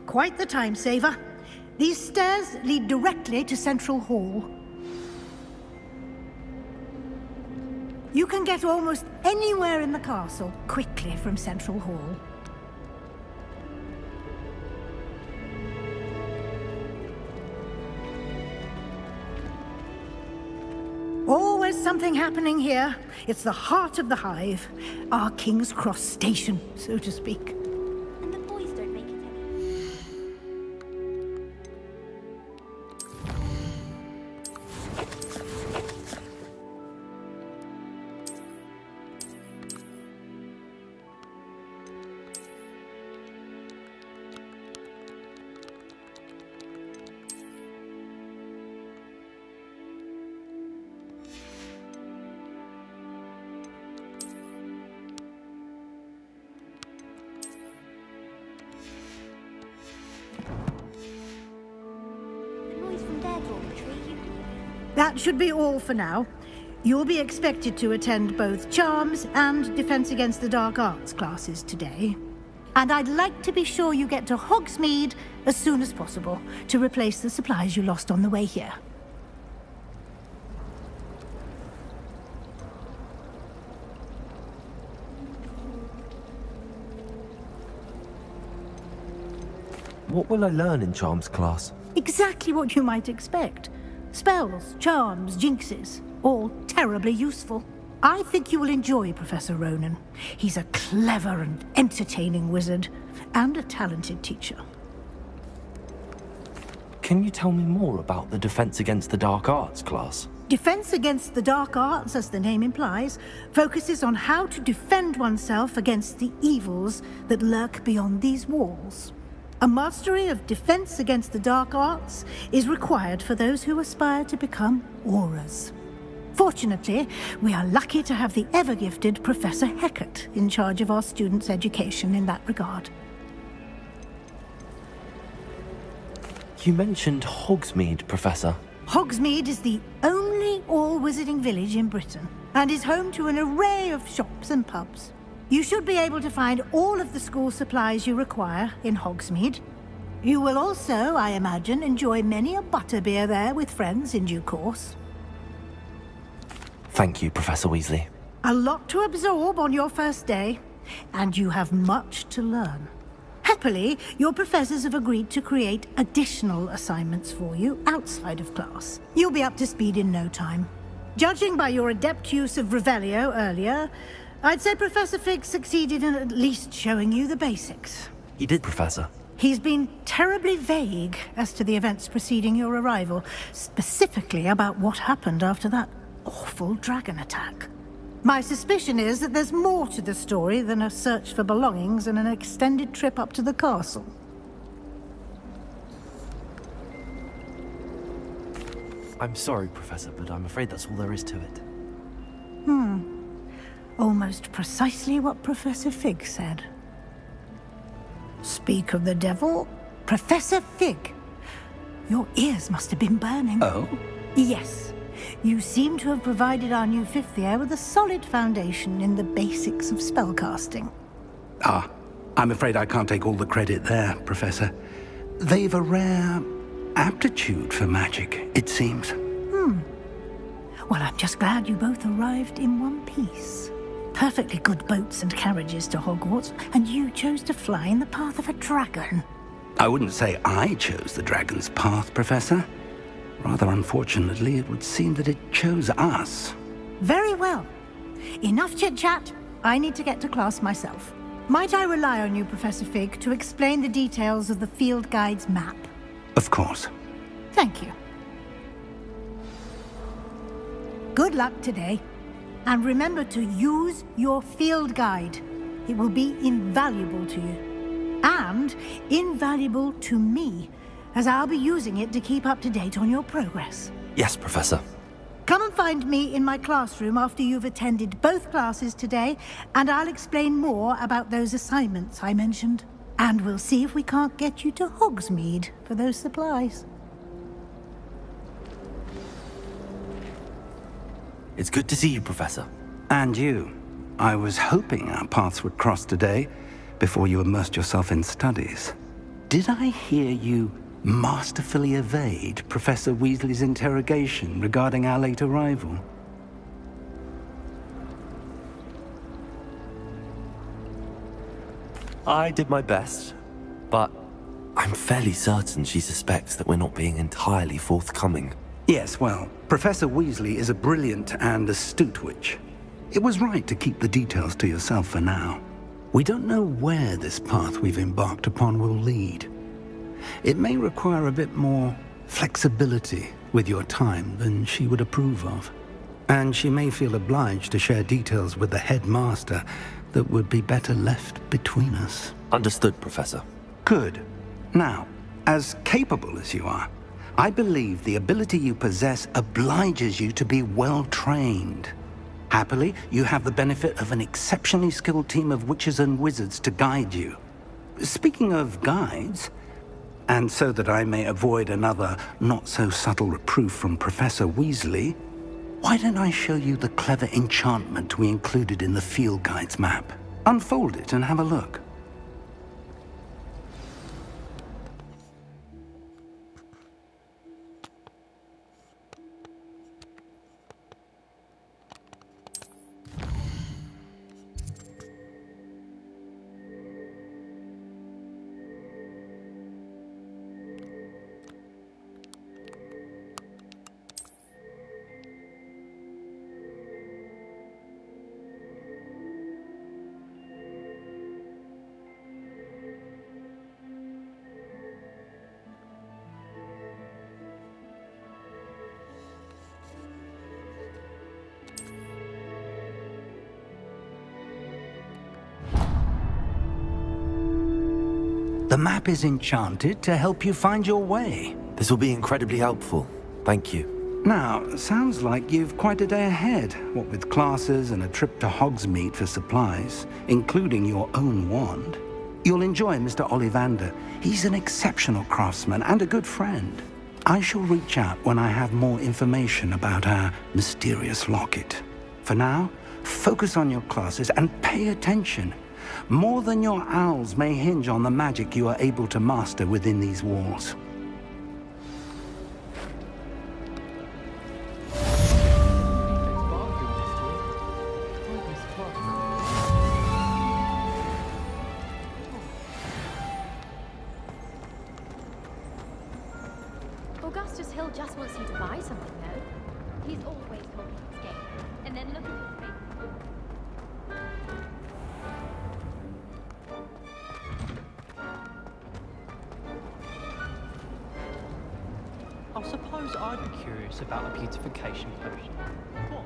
Quite the time saver. These stairs lead directly to Central Hall. You can get almost anywhere in the castle quickly from Central Hall. Always there's something happening here. It's the heart of the hive. Our King's Cross station, so to speak. And the boys don't make it any. The noise from their dormitory, That should be all for now. You'll be expected to attend both Charms and Defense Against the Dark Arts classes today. And I'd like to be sure you get to Hogsmeade as soon as possible to replace the supplies you lost on the way here. What will I learn in Charms class? Exactly what you might expect. Spells, charms, jinxes, all terribly useful. I think you will enjoy Professor Ronan. He's a clever and entertaining wizard, and a talented teacher. Can you tell me more about the Defense Against the Dark Arts class? Defense Against the Dark Arts, as the name implies, focuses on how to defend oneself against the evils that lurk beyond these walls. A mastery of Defense Against the Dark Arts is required for those who aspire to become auras. Fortunately, we are lucky to have the ever-gifted Professor Hecat in charge of our students' education in that regard. You mentioned Hogsmeade, Professor. Hogsmeade is the only all-wizarding village in Britain, and is home to an array of shops and pubs. You should be able to find all of the school supplies you require in Hogsmeade. You will also, I imagine, enjoy many a butterbeer there with friends in due course. Thank you, Professor Weasley. A lot to absorb on your first day, and you have much to learn. Happily, your professors have agreed to create additional assignments for you outside of class. You'll be up to speed in no time. Judging by your adept use of Revelio earlier, I'd say Professor Fig succeeded in at least showing you the basics. He did, Professor. He's been terribly vague as to the events preceding your arrival, specifically about what happened after that awful dragon attack. My suspicion is that there's more to the story than a search for belongings and an extended trip up to the castle. I'm sorry, Professor, but I'm afraid that's all there is to it. Almost precisely what Professor Fig said. Speak of the devil, Professor Fig. Your ears must have been burning. Oh? Yes. You seem to have provided our new fifth year with a solid foundation in the basics of spellcasting. Ah, I'm afraid I can't take all the credit there, Professor. They've a rare aptitude for magic, it seems. Well, I'm just glad you both arrived in one piece. Perfectly good boats and carriages to Hogwarts, and you chose to fly in the path of a dragon. I wouldn't say I chose the dragon's path, Professor. Rather unfortunately, it would seem that it chose us. Very well. Enough chit-chat. I need to get to class myself. Might I rely on you, Professor Fig, to explain the details of the field guide's map? Of course. Thank you. Good luck today. And remember to use your field guide. It will be invaluable to you. And invaluable to me, as I'll be using it to keep up to date on your progress. Yes, Professor. Come and find me in my classroom after you've attended both classes today, and I'll explain more about those assignments I mentioned. And we'll see if we can't get you to Hogsmeade for those supplies. It's good to see you, Professor. And you. I was hoping our paths would cross today, before you immersed yourself in studies. Did I hear you masterfully evade Professor Weasley's interrogation regarding our late arrival? I did my best, but I'm fairly certain she suspects that we're not being entirely forthcoming. Yes, well, Professor Weasley is a brilliant and astute witch. It was right to keep the details to yourself for now. We don't know where this path we've embarked upon will lead. It may require a bit more flexibility with your time than she would approve of. And she may feel obliged to share details with the headmaster that would be better left between us. Understood, Professor. Good. Now, as capable as you are, I believe the ability you possess obliges you to be well trained. Happily, you have the benefit of an exceptionally skilled team of witches and wizards to guide you. Speaking of guides, and so that I may avoid another not-so-subtle reproof from Professor Weasley, why don't I show you the clever enchantment we included in the field guide's map? Unfold it and have a look. The map is enchanted to help you find your way. This will be incredibly helpful. Thank you. Now, sounds like you've quite a day ahead, what with classes and a trip to Hogsmeade for supplies, including your own wand. You'll enjoy Mr. Ollivander. He's an exceptional craftsman and a good friend. I shall reach out when I have more information about our mysterious locket. For now, focus on your classes and pay attention. More than your owls may hinge on the magic you are able to master within these walls. Augustus Hill just wants you to buy something, though. He's always talking his game. And then look at his face. I suppose I'd be curious about a beautification potion. What?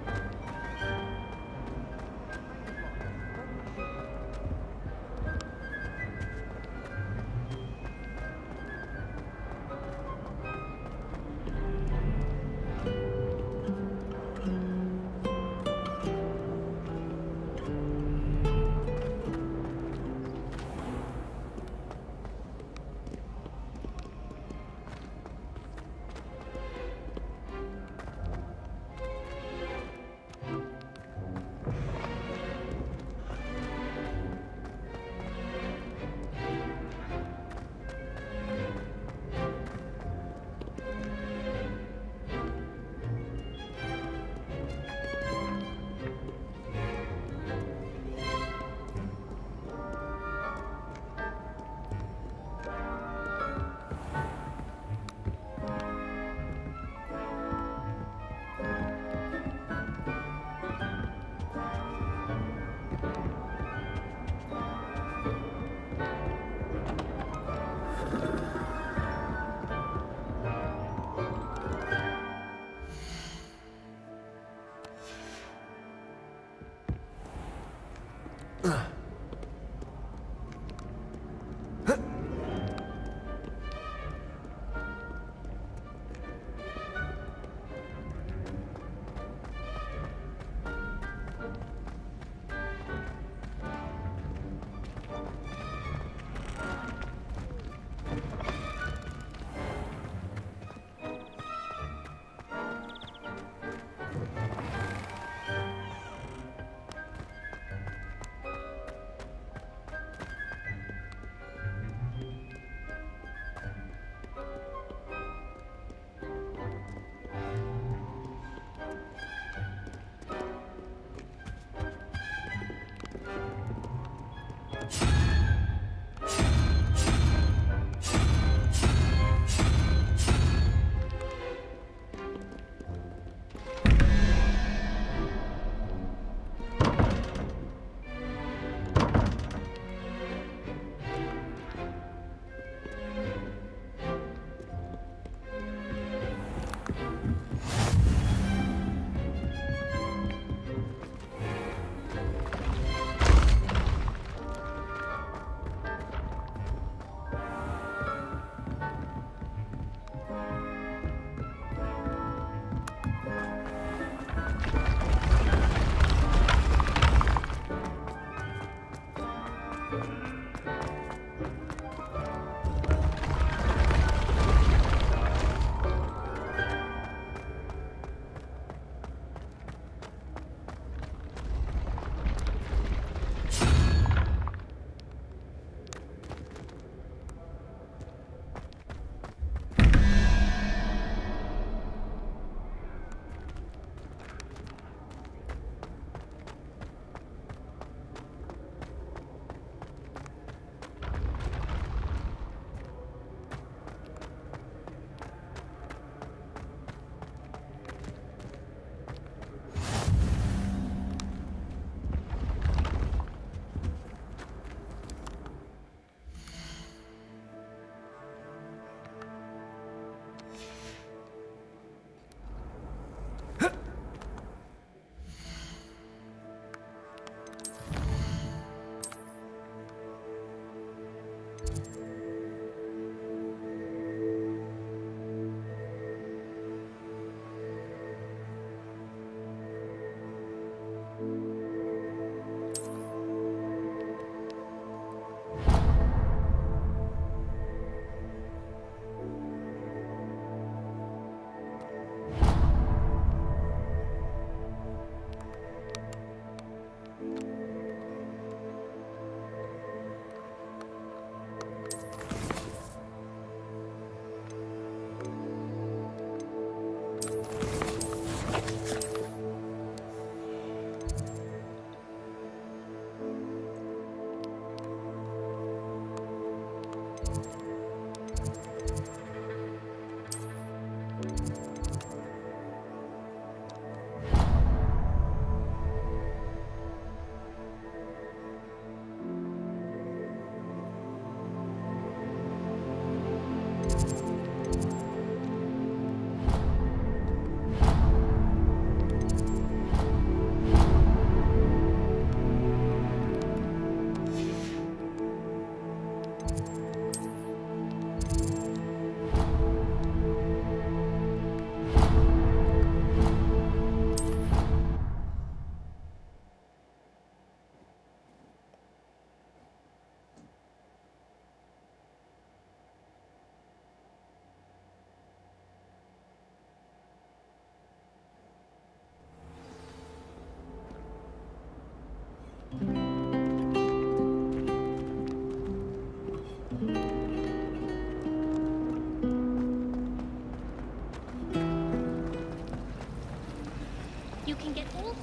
You can get all sorts of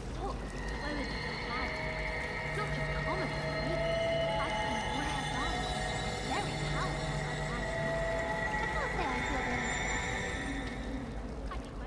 clothing from magic. Not just common clothing. I've seen rare diamonds, very powerful diamonds. I can't say I feel very I think my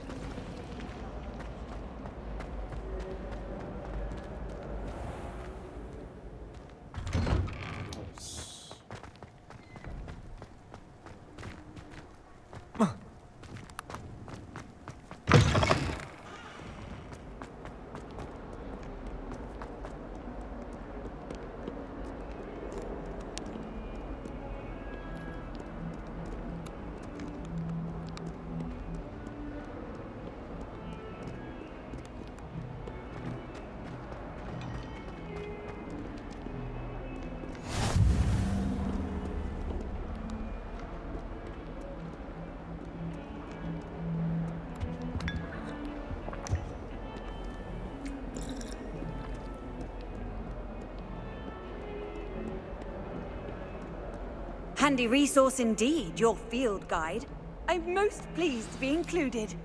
Handy resource indeed, your field guide. I'm most pleased to be included. Is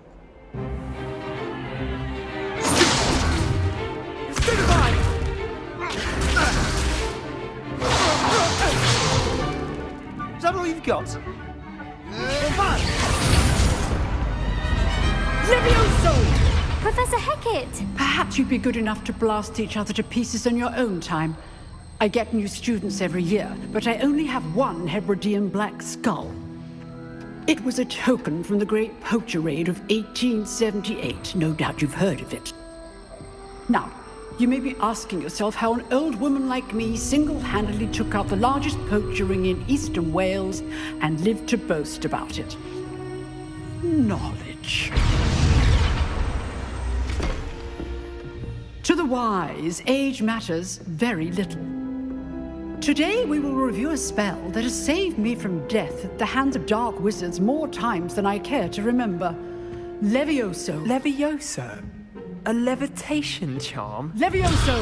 that all you've got? Levioso! Professor Hecat! Perhaps you'd be good enough to blast each other to pieces in your own time. I get new students every year, but I only have one Hebridean black skull. It was a token from the Great Poacher Raid of 1878. No doubt you've heard of it. Now, you may be asking yourself how an old woman like me single-handedly took out the largest poacher ring in eastern Wales and lived to boast about it. Knowledge. To the wise, age matters very little. Today we will review a spell that has saved me from death at the hands of dark wizards more times than I care to remember. Levioso. Levioso? A levitation charm? Levioso!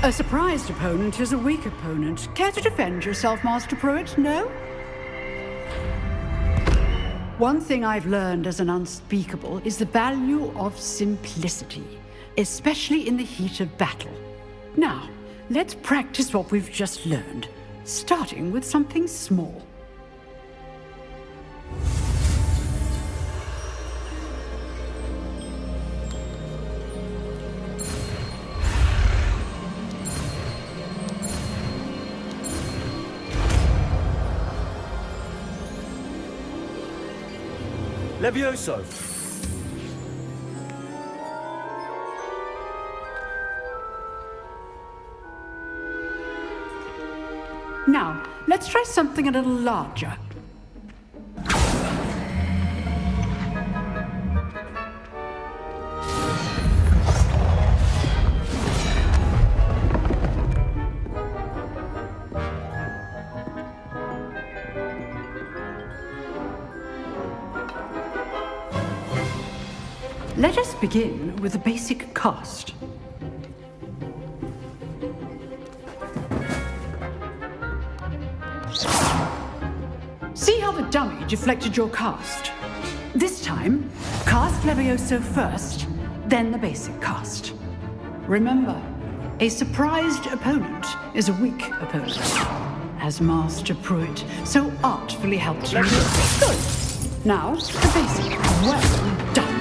A surprised opponent is a weak opponent. Care to defend yourself, Master Pruitt? No? One thing I've learned as an unspeakable is the value of simplicity, especially in the heat of battle. Now, let's practice what we've just learned, starting with something small. Levioso! Now, let's try something a little larger. Let us begin with a basic cast. See how the dummy deflected your cast? This time, cast Levioso first, then the basic cast. Remember, a surprised opponent is a weak opponent, as Master Pruitt so artfully helped you. Good. Now, the basic. Well done.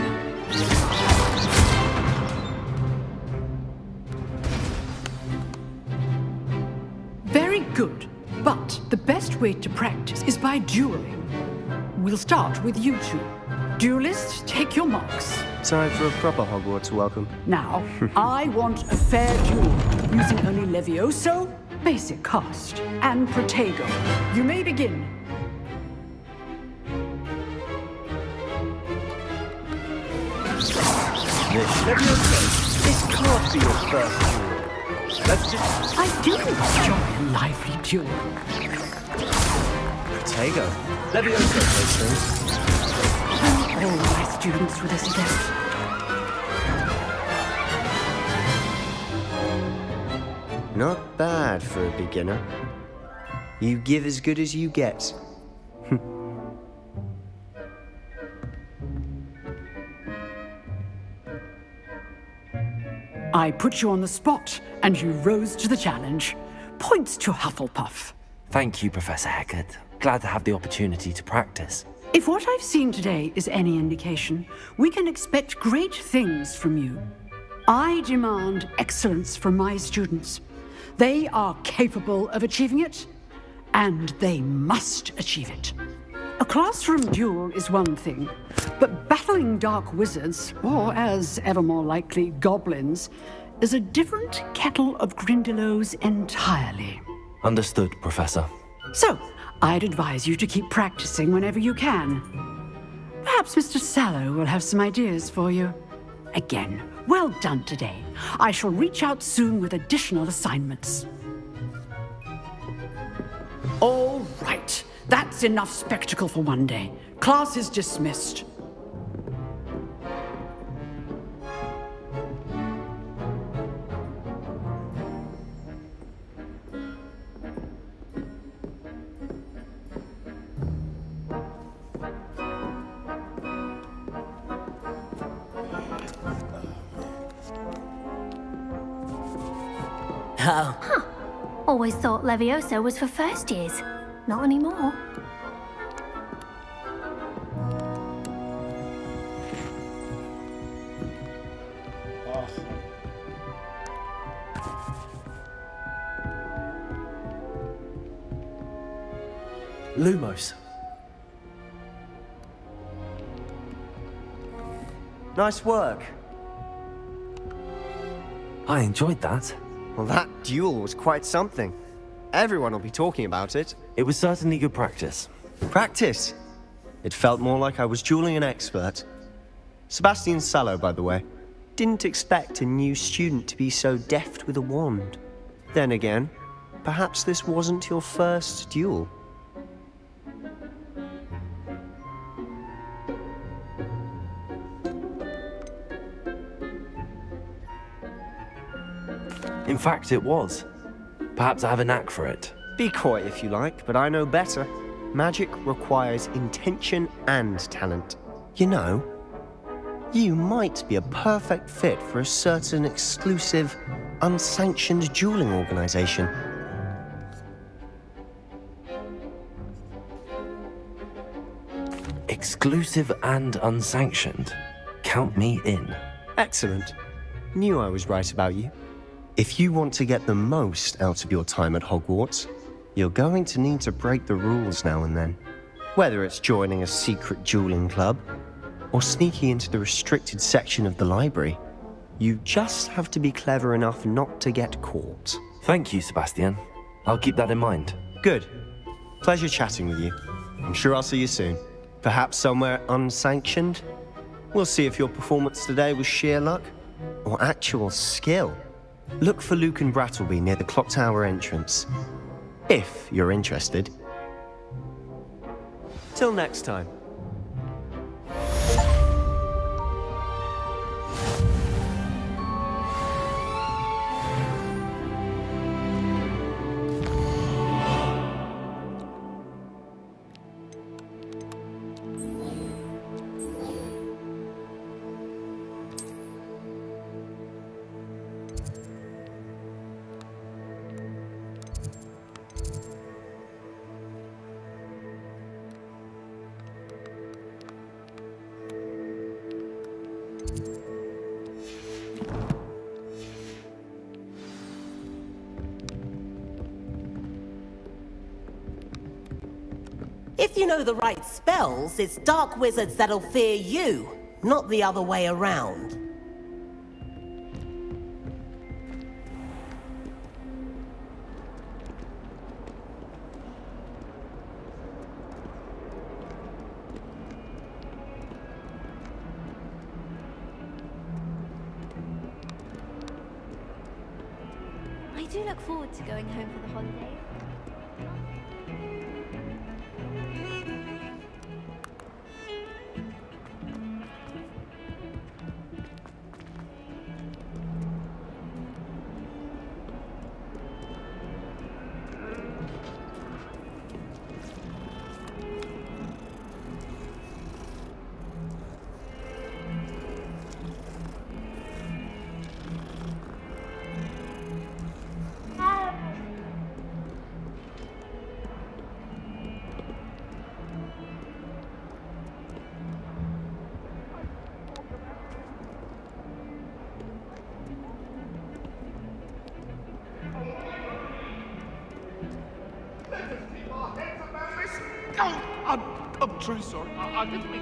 Very good. But the best way to practice is by dueling. We'll start with you two. Duelists, take your marks. Time for a proper Hogwarts welcome. Now, I want a fair duel, using only Levioso, basic cast, and Protego. You may begin. Levioso, this can't be your first duel. Let's just... I do enjoy a lively duel. Protego. Levioso plays things. All my students with this test. Not bad for a beginner. You give as good as you get. I put you on the spot, and you rose to the challenge. Points to Hufflepuff. Thank you, Professor Hecat. Glad to have the opportunity to practice. If what I've seen today is any indication, we can expect great things from you. I demand excellence from my students. They are capable of achieving it, and they must achieve it. A classroom duel is one thing, but battling dark wizards, or as ever more likely, goblins, is a different kettle of Grindylows entirely. Understood, Professor. So, I'd advise you to keep practicing whenever you can. Perhaps Mr. Sallow will have some ideas for you. Again, well done today. I shall reach out soon with additional assignments. All right. That's enough spectacle for one day. Class is dismissed. Oh. Huh. Always thought Levioso was for first years. Not anymore. Lumos. Nice work. I enjoyed that. Well, that duel was quite something. Everyone will be talking about it. It was certainly good practice. Practice? It felt more like I was dueling an expert. Sebastian Sallow, by the way. Didn't expect a new student to be so deft with a wand. Then again, perhaps this wasn't your first duel. In fact, it was. Perhaps I have a knack for it. Be coy if you like, but I know better. Magic requires intention and talent. You know, you might be a perfect fit for a certain exclusive, unsanctioned dueling organization. Exclusive and unsanctioned. Count me in. Excellent. Knew I was right about you. If you want to get the most out of your time at Hogwarts, you're going to need to break the rules now and then. Whether it's joining a secret dueling club, or sneaking into the restricted section of the library, you just have to be clever enough not to get caught. Thank you, Sebastian. I'll keep that in mind. Good. Pleasure chatting with you. I'm sure I'll see you soon. Perhaps somewhere unsanctioned? We'll see if your performance today was sheer luck, or actual skill. Look for Luke and Brattleby near the clock tower entrance. If you're interested. Till next time. If you know the right spells, it's dark wizards that'll fear you, not the other way around. I do look forward to going home for the holidays. truly sorry. I didn't mean...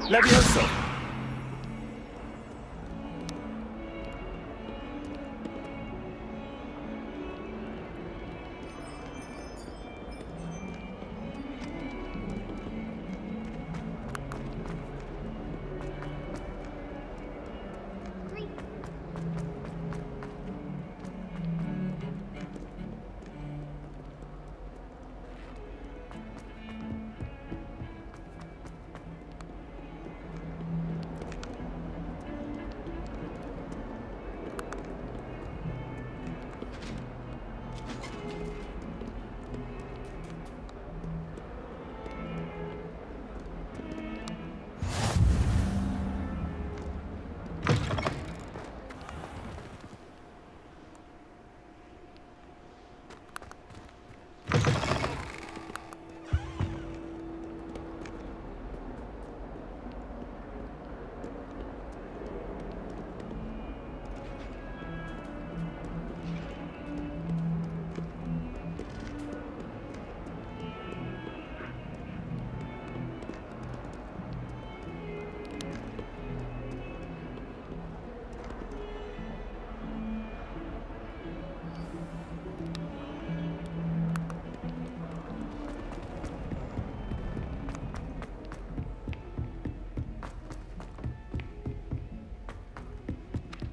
Levioso!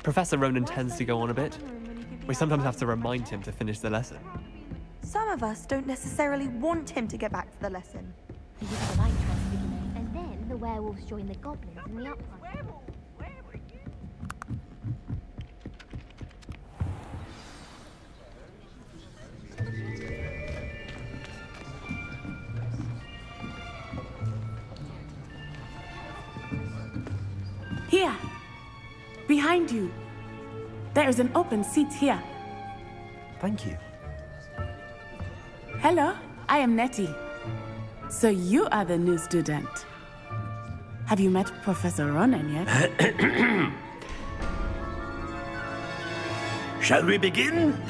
Professor Ronan tends to go on a bit. We sometimes have to remind him to finish the lesson. Some of us don't necessarily want him to get back to the lesson. He was the light transfigured, and then the werewolves joined the goblins in the uprising. Here! Behind you! There is an open seat here. Thank you. Hello, I am Nettie. So you are the new student. Have you met Professor Ronan yet? Shall we begin?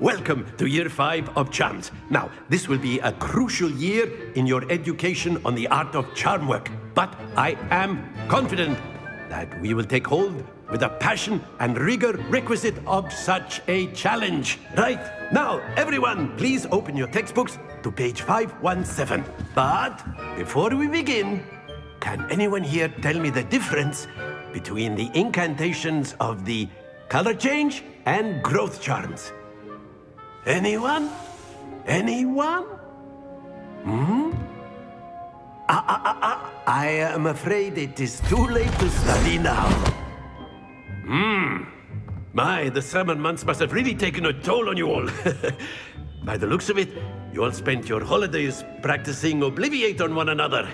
Welcome to Year 5 of Charms. Now, this will be a crucial year in your education on the art of charm work. But I am confident that we will take hold with the passion and rigor requisite of such a challenge. Right, now, everyone, please open your textbooks to page 517. But before we begin, can anyone here tell me the difference between the incantations of the color change and growth charms? Anyone? Anyone? I am afraid it is too late to study now. My, the summer months must have really taken a toll on you all. By the looks of it, you all spent your holidays practicing Obliviate on one another.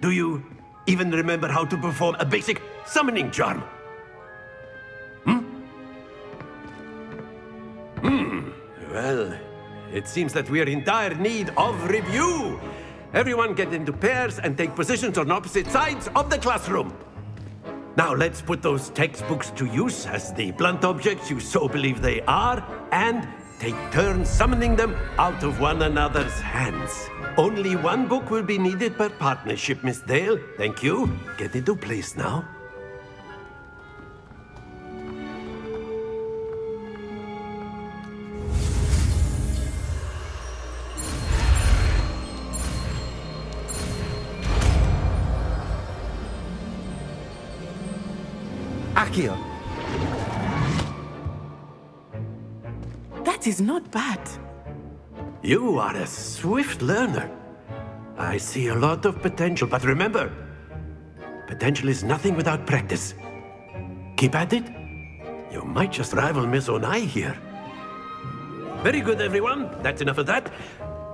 Do you even remember how to perform a basic summoning charm? Well, it seems that we are in dire need of review. Everyone get into pairs and take positions on opposite sides of the classroom. Now let's put those textbooks to use as the blunt objects you so believe they are, and take turns summoning them out of one another's hands. Only one book will be needed per partnership, Miss Dale. Thank you. Get into place now. Accio! That is not bad. You are a swift learner. I see a lot of potential, but remember, potential is nothing without practice. Keep at it. You might just rival Miss Onai here. Very good, everyone. That's enough of that.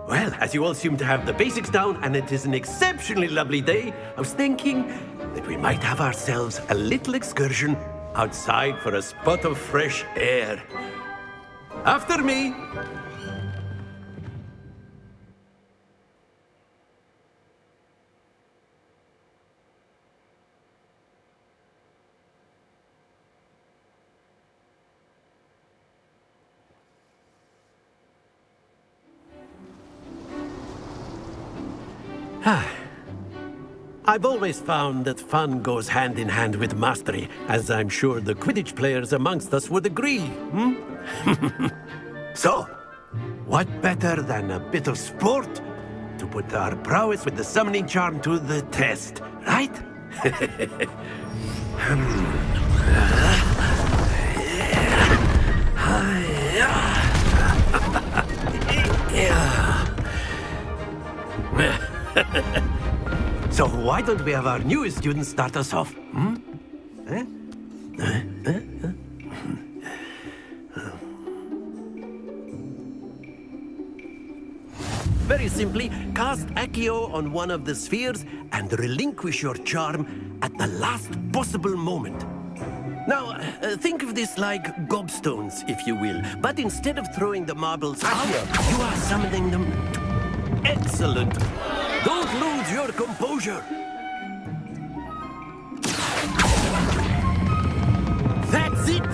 Well, as you all seem to have the basics down, and it is an exceptionally lovely day, I was thinking that we might have ourselves a little excursion outside for a spot of fresh air. After me! I've always found that fun goes hand in hand with mastery, as I'm sure the Quidditch players amongst us would agree, So, what better than a bit of sport to put our prowess with the summoning charm to the test, right? So why don't we have our newest student start us off? Very simply, cast Accio on one of the spheres and relinquish your charm at the last possible moment. Now, think of this like gobstones, if you will. But instead of throwing the marbles out, you are summoning them to... Excellent! Don't lose your composure! That's it!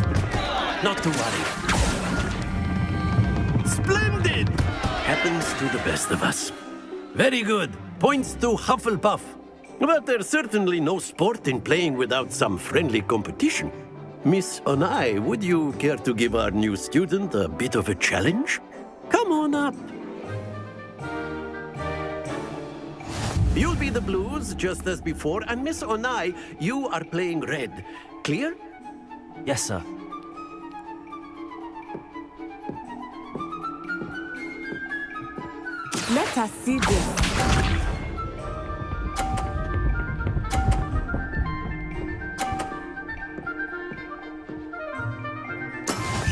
Not to worry. Splendid! Happens to the best of us. Very good. Points to Hufflepuff. But there's certainly no sport in playing without some friendly competition. Miss Onai, would you care to give our new student a bit of a challenge? Come on up. You'll be the blues, just as before, and Miss Onai, you are playing red. Clear? Yes, sir. Let us see this.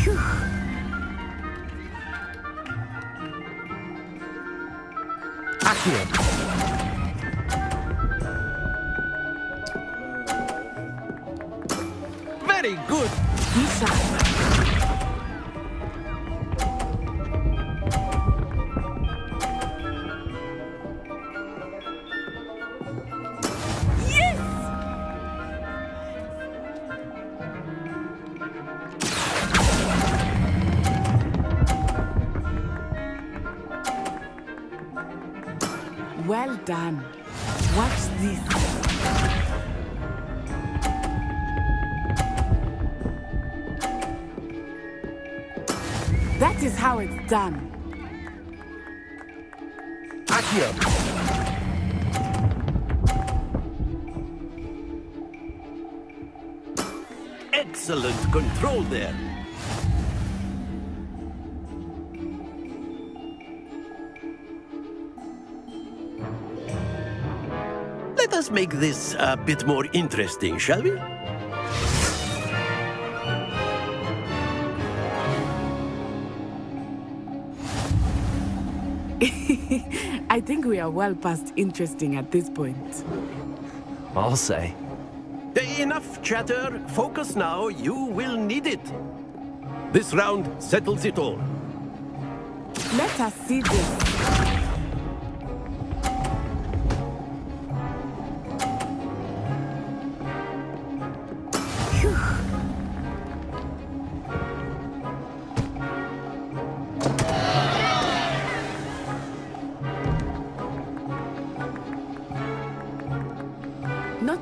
Phew. Accio! Very good! Yes! Well done. Watch this. That is how it's done. Accio! Excellent control there. Let us make this a bit more interesting, shall we? I think we are well past interesting at this point. I'll say. Enough chatter. Focus now. You will need it. This round settles it all. Let us see this.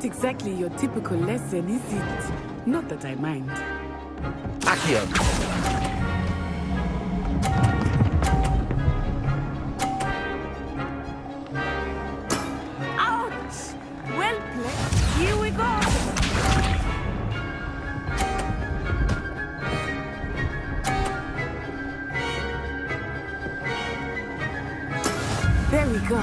Not exactly your typical lesson, is it? Not that I mind. Accio! Ouch! Well played. Here we go. There we go.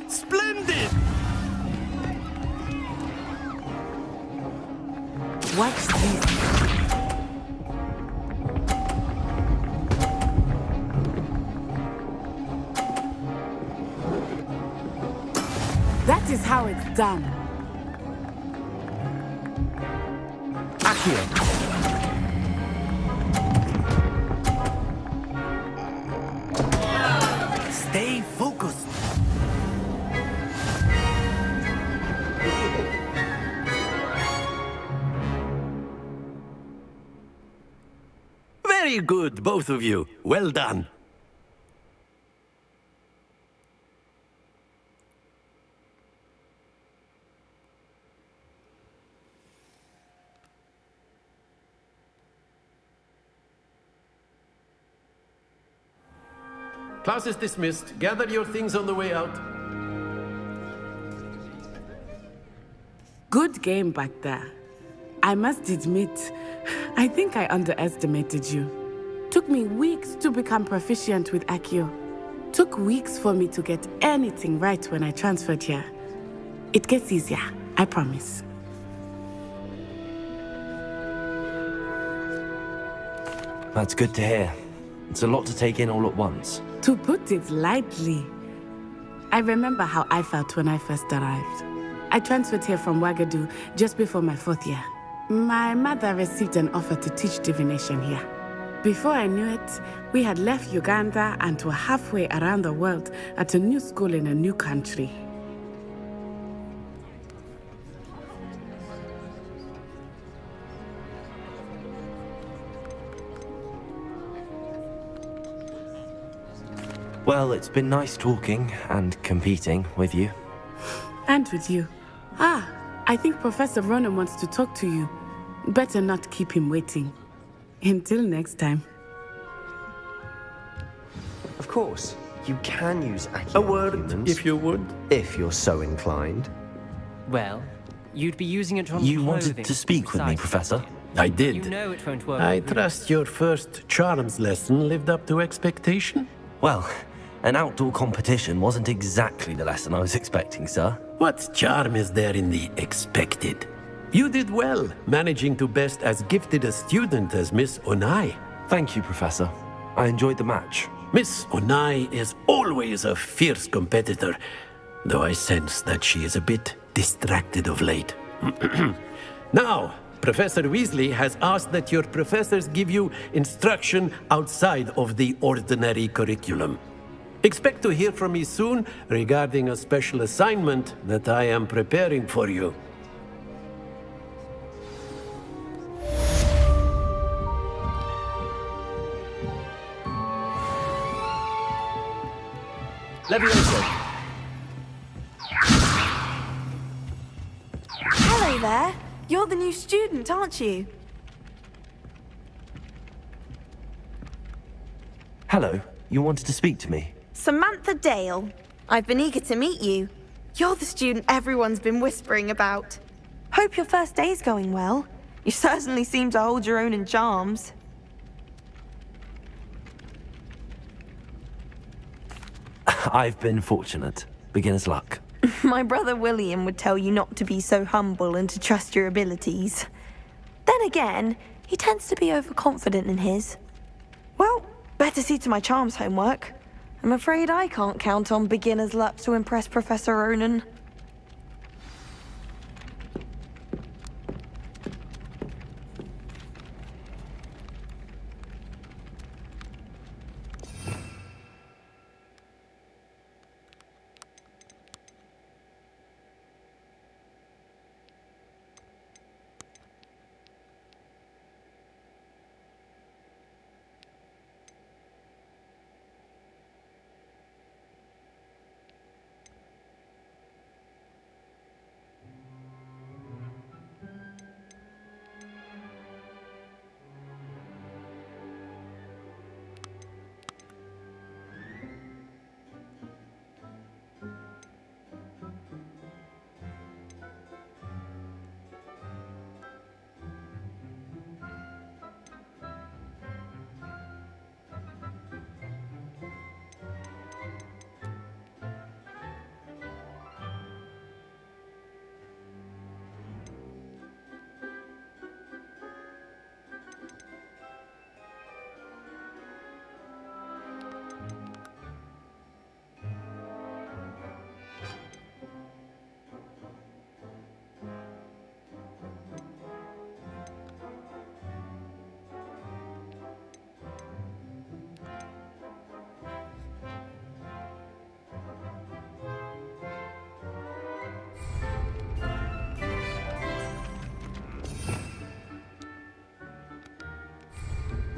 Splendid! Watch this. That is how it's done. Accio! Stay focused. Very good, both of you. Well done. Class is dismissed. Gather your things on the way out. Good game back there. I must admit, I think I underestimated you. Took me weeks to become proficient with Accio. Took weeks for me to get anything right when I transferred here. It gets easier, I promise. That's good to hear. It's a lot to take in all at once. To put it lightly, I remember how I felt when I first arrived. I transferred here from Ouagadougou just before my 4th year. My mother received an offer to teach divination here. Before I knew it, we had left Uganda and were halfway around the world at a new school in a new country. Well, it's been nice talking and competing with you. And with you. Ah, I think Professor Ronan wants to talk to you. Better not keep him waiting. Until next time. Of course, you can use Accio A word, humans, if you would. if you're so inclined. Well, you'd be using it on You clothing wanted to speak with me, precisely. Professor? I did. You know it won't work. I trust your first charms lesson lived up to expectation? Well, an outdoor competition wasn't exactly the lesson I was expecting, sir. What charm is there in the expected? You did well, managing to best as gifted a student as Miss Onai. Thank you, Professor. I enjoyed the match. Miss Onai is always a fierce competitor, though I sense that she is a bit distracted of late. Now, Professor Weasley has asked that your professors give you instruction outside of the ordinary curriculum. Expect to hear from me soon regarding a special assignment that I am preparing for you. Levioso! Hello there. You're the new student, aren't you? Hello, you wanted to speak to me? Samantha Dale. I've been eager to meet you. You're the student everyone's been whispering about. Hope your first day's going well. You certainly seem to hold your own in charms. I've been fortunate. Beginner's luck. My brother William would tell you not to be so humble and to trust your abilities. Then again, he tends to be overconfident in his. Well, better see to my charms homework. I'm afraid I can't count on beginner's luck to impress Professor Ronan.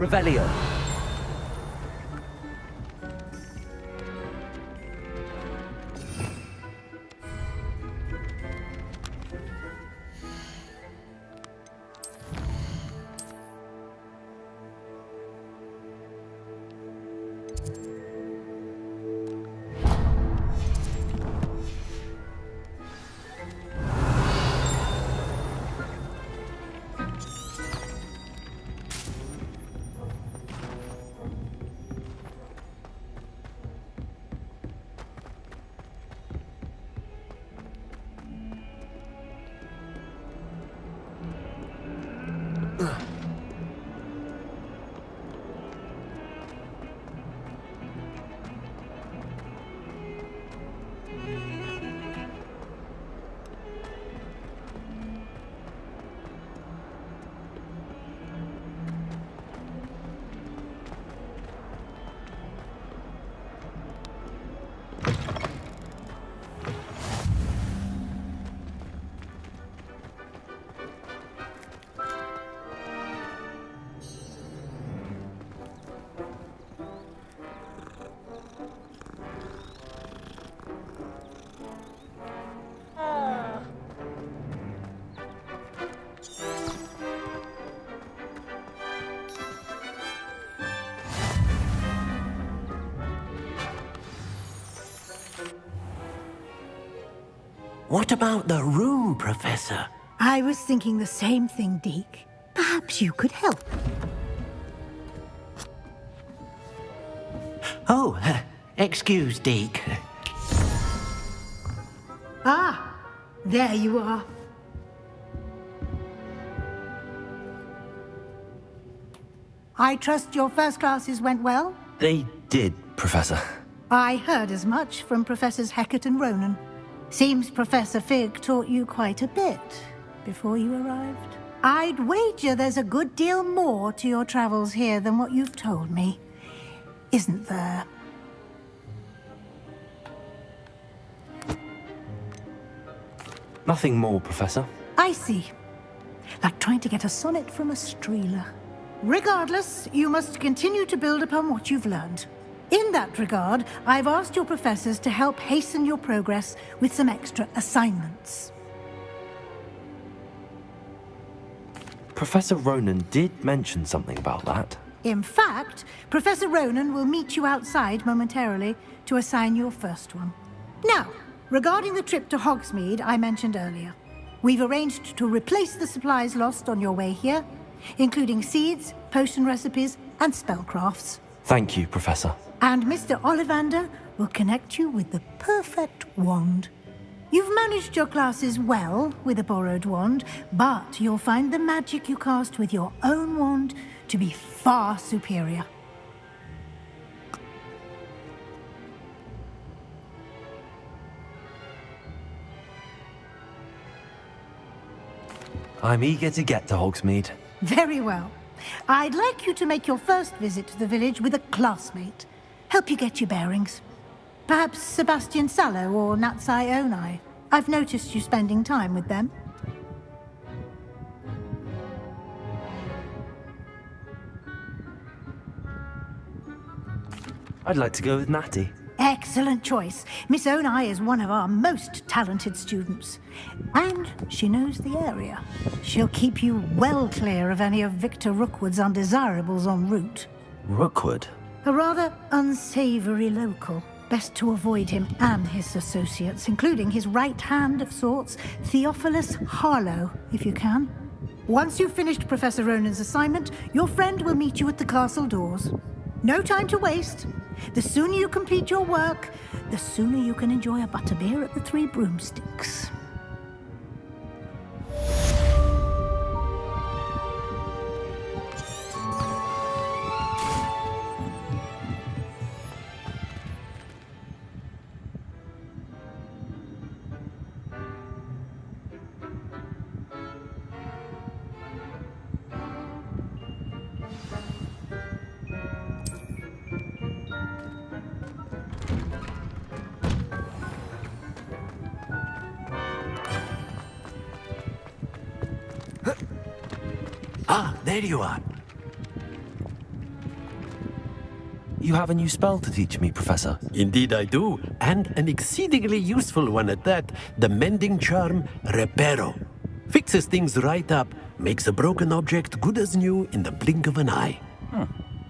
Revelio. What about the room, Professor? I was thinking the same thing, Deke. Perhaps you could help. Oh, excuse, Deke. Ah, there you are. I trust your first classes went well? They did, Professor. I heard as much from Professors Hecat and Ronan. Seems Professor Fig taught you quite a bit before you arrived. I'd wager there's a good deal more to your travels here than what you've told me. Isn't there? Nothing more, Professor. I see. Like trying to get a sonnet from a streeler. Regardless, you must continue to build upon what you've learned. In that regard, I've asked your professors to help hasten your progress with some extra assignments. Professor Ronan did mention something about that. In fact, Professor Ronan will meet you outside momentarily to assign your first one. Now, regarding the trip to Hogsmeade I mentioned earlier, we've arranged to replace the supplies lost on your way here, including seeds, potion recipes, and spellcrafts. Thank you, Professor. And Mr. Ollivander will connect you with the perfect wand. You've managed your classes well with a borrowed wand, but you'll find the magic you cast with your own wand to be far superior. I'm eager to get to Hogsmeade. Very well. I'd like you to make your first visit to the village with a classmate. Help you get your bearings. Perhaps Sebastian Sallow or Natsai Onai. I've noticed you spending time with them. I'd like to go with Natty. Excellent choice. Miss Onai is one of our most talented students. And she knows the area. She'll keep you well clear of any of Victor Rookwood's undesirables en route. Rookwood? A rather unsavory local. Best to avoid him and his associates, including his right hand of sorts, Theophilus Harlow, if you can. Once you've finished Professor Ronan's assignment, your friend will meet you at the castle doors. No time to waste. The sooner you complete your work, the sooner you can enjoy a butterbeer at the Three Broomsticks. Ah, there you are. You have a new spell to teach me, Professor. Indeed I do, and an exceedingly useful one at that. The mending charm, Reparo. Fixes things right up, makes a broken object good as new in the blink of an eye.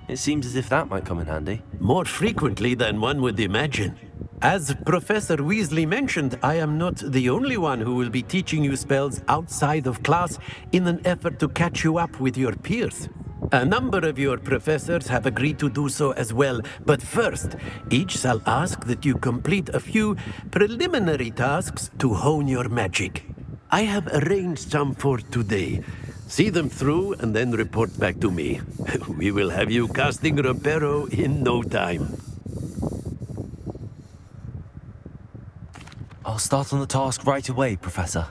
It seems as if that might come in handy. More frequently than one would imagine. As Professor Weasley mentioned, I am not the only one who will be teaching you spells outside of class in an effort to catch you up with your peers. A number of your professors have agreed to do so as well, but first, each shall ask that you complete a few preliminary tasks to hone your magic. I have arranged some for today. See them through and then report back to me. We will have you casting Reparo in no time. I'll start on the task right away, Professor.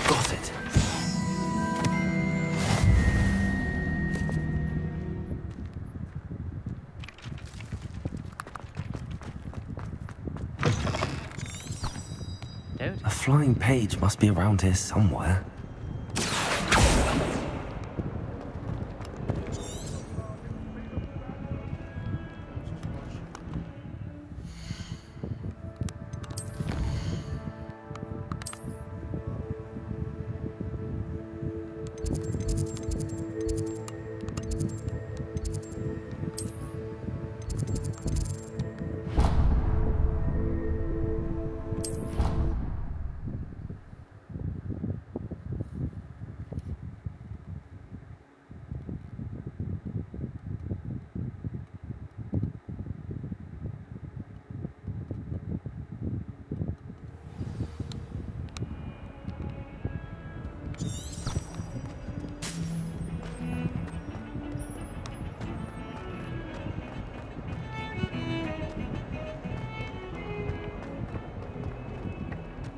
Got it. A flying page must be around here somewhere.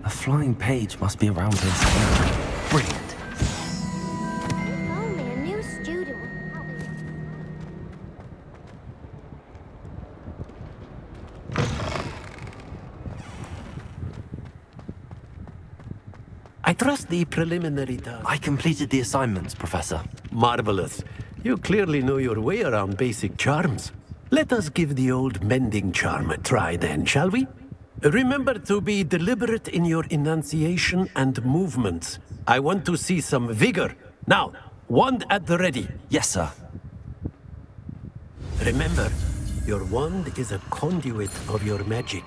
A flying page must be around here somewhere. Brilliant. If only a new student would help me. I trust the preliminary task. I completed the assignments, Professor. Marvelous. You clearly know your way around basic charms. Let us give the old mending charm a try then, shall we? Remember to be deliberate in your enunciation and movements. I want to see some vigor. Now, wand at the ready. Yes, sir. Remember, your wand is a conduit of your magic.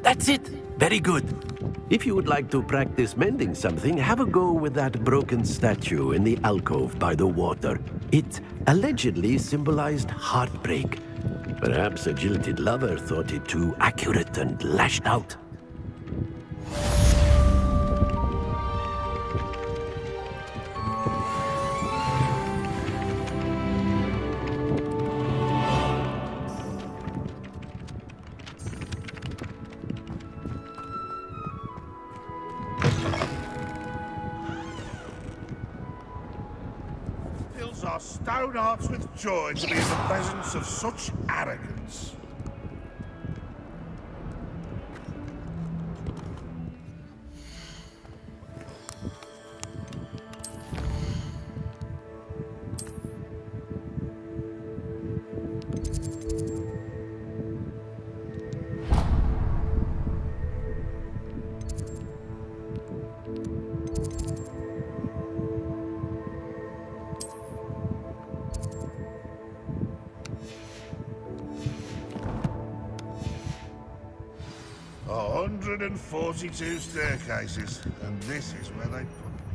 That's it! Very good. If you would like to practice mending something, have a go with that broken statue in the alcove by the water. It allegedly symbolized heartbreak. Perhaps a jilted lover thought it too accurate and lashed out. Fills our stout hearts with joy to be in the presence of such arrogance. "142 staircases, and this is where they put them."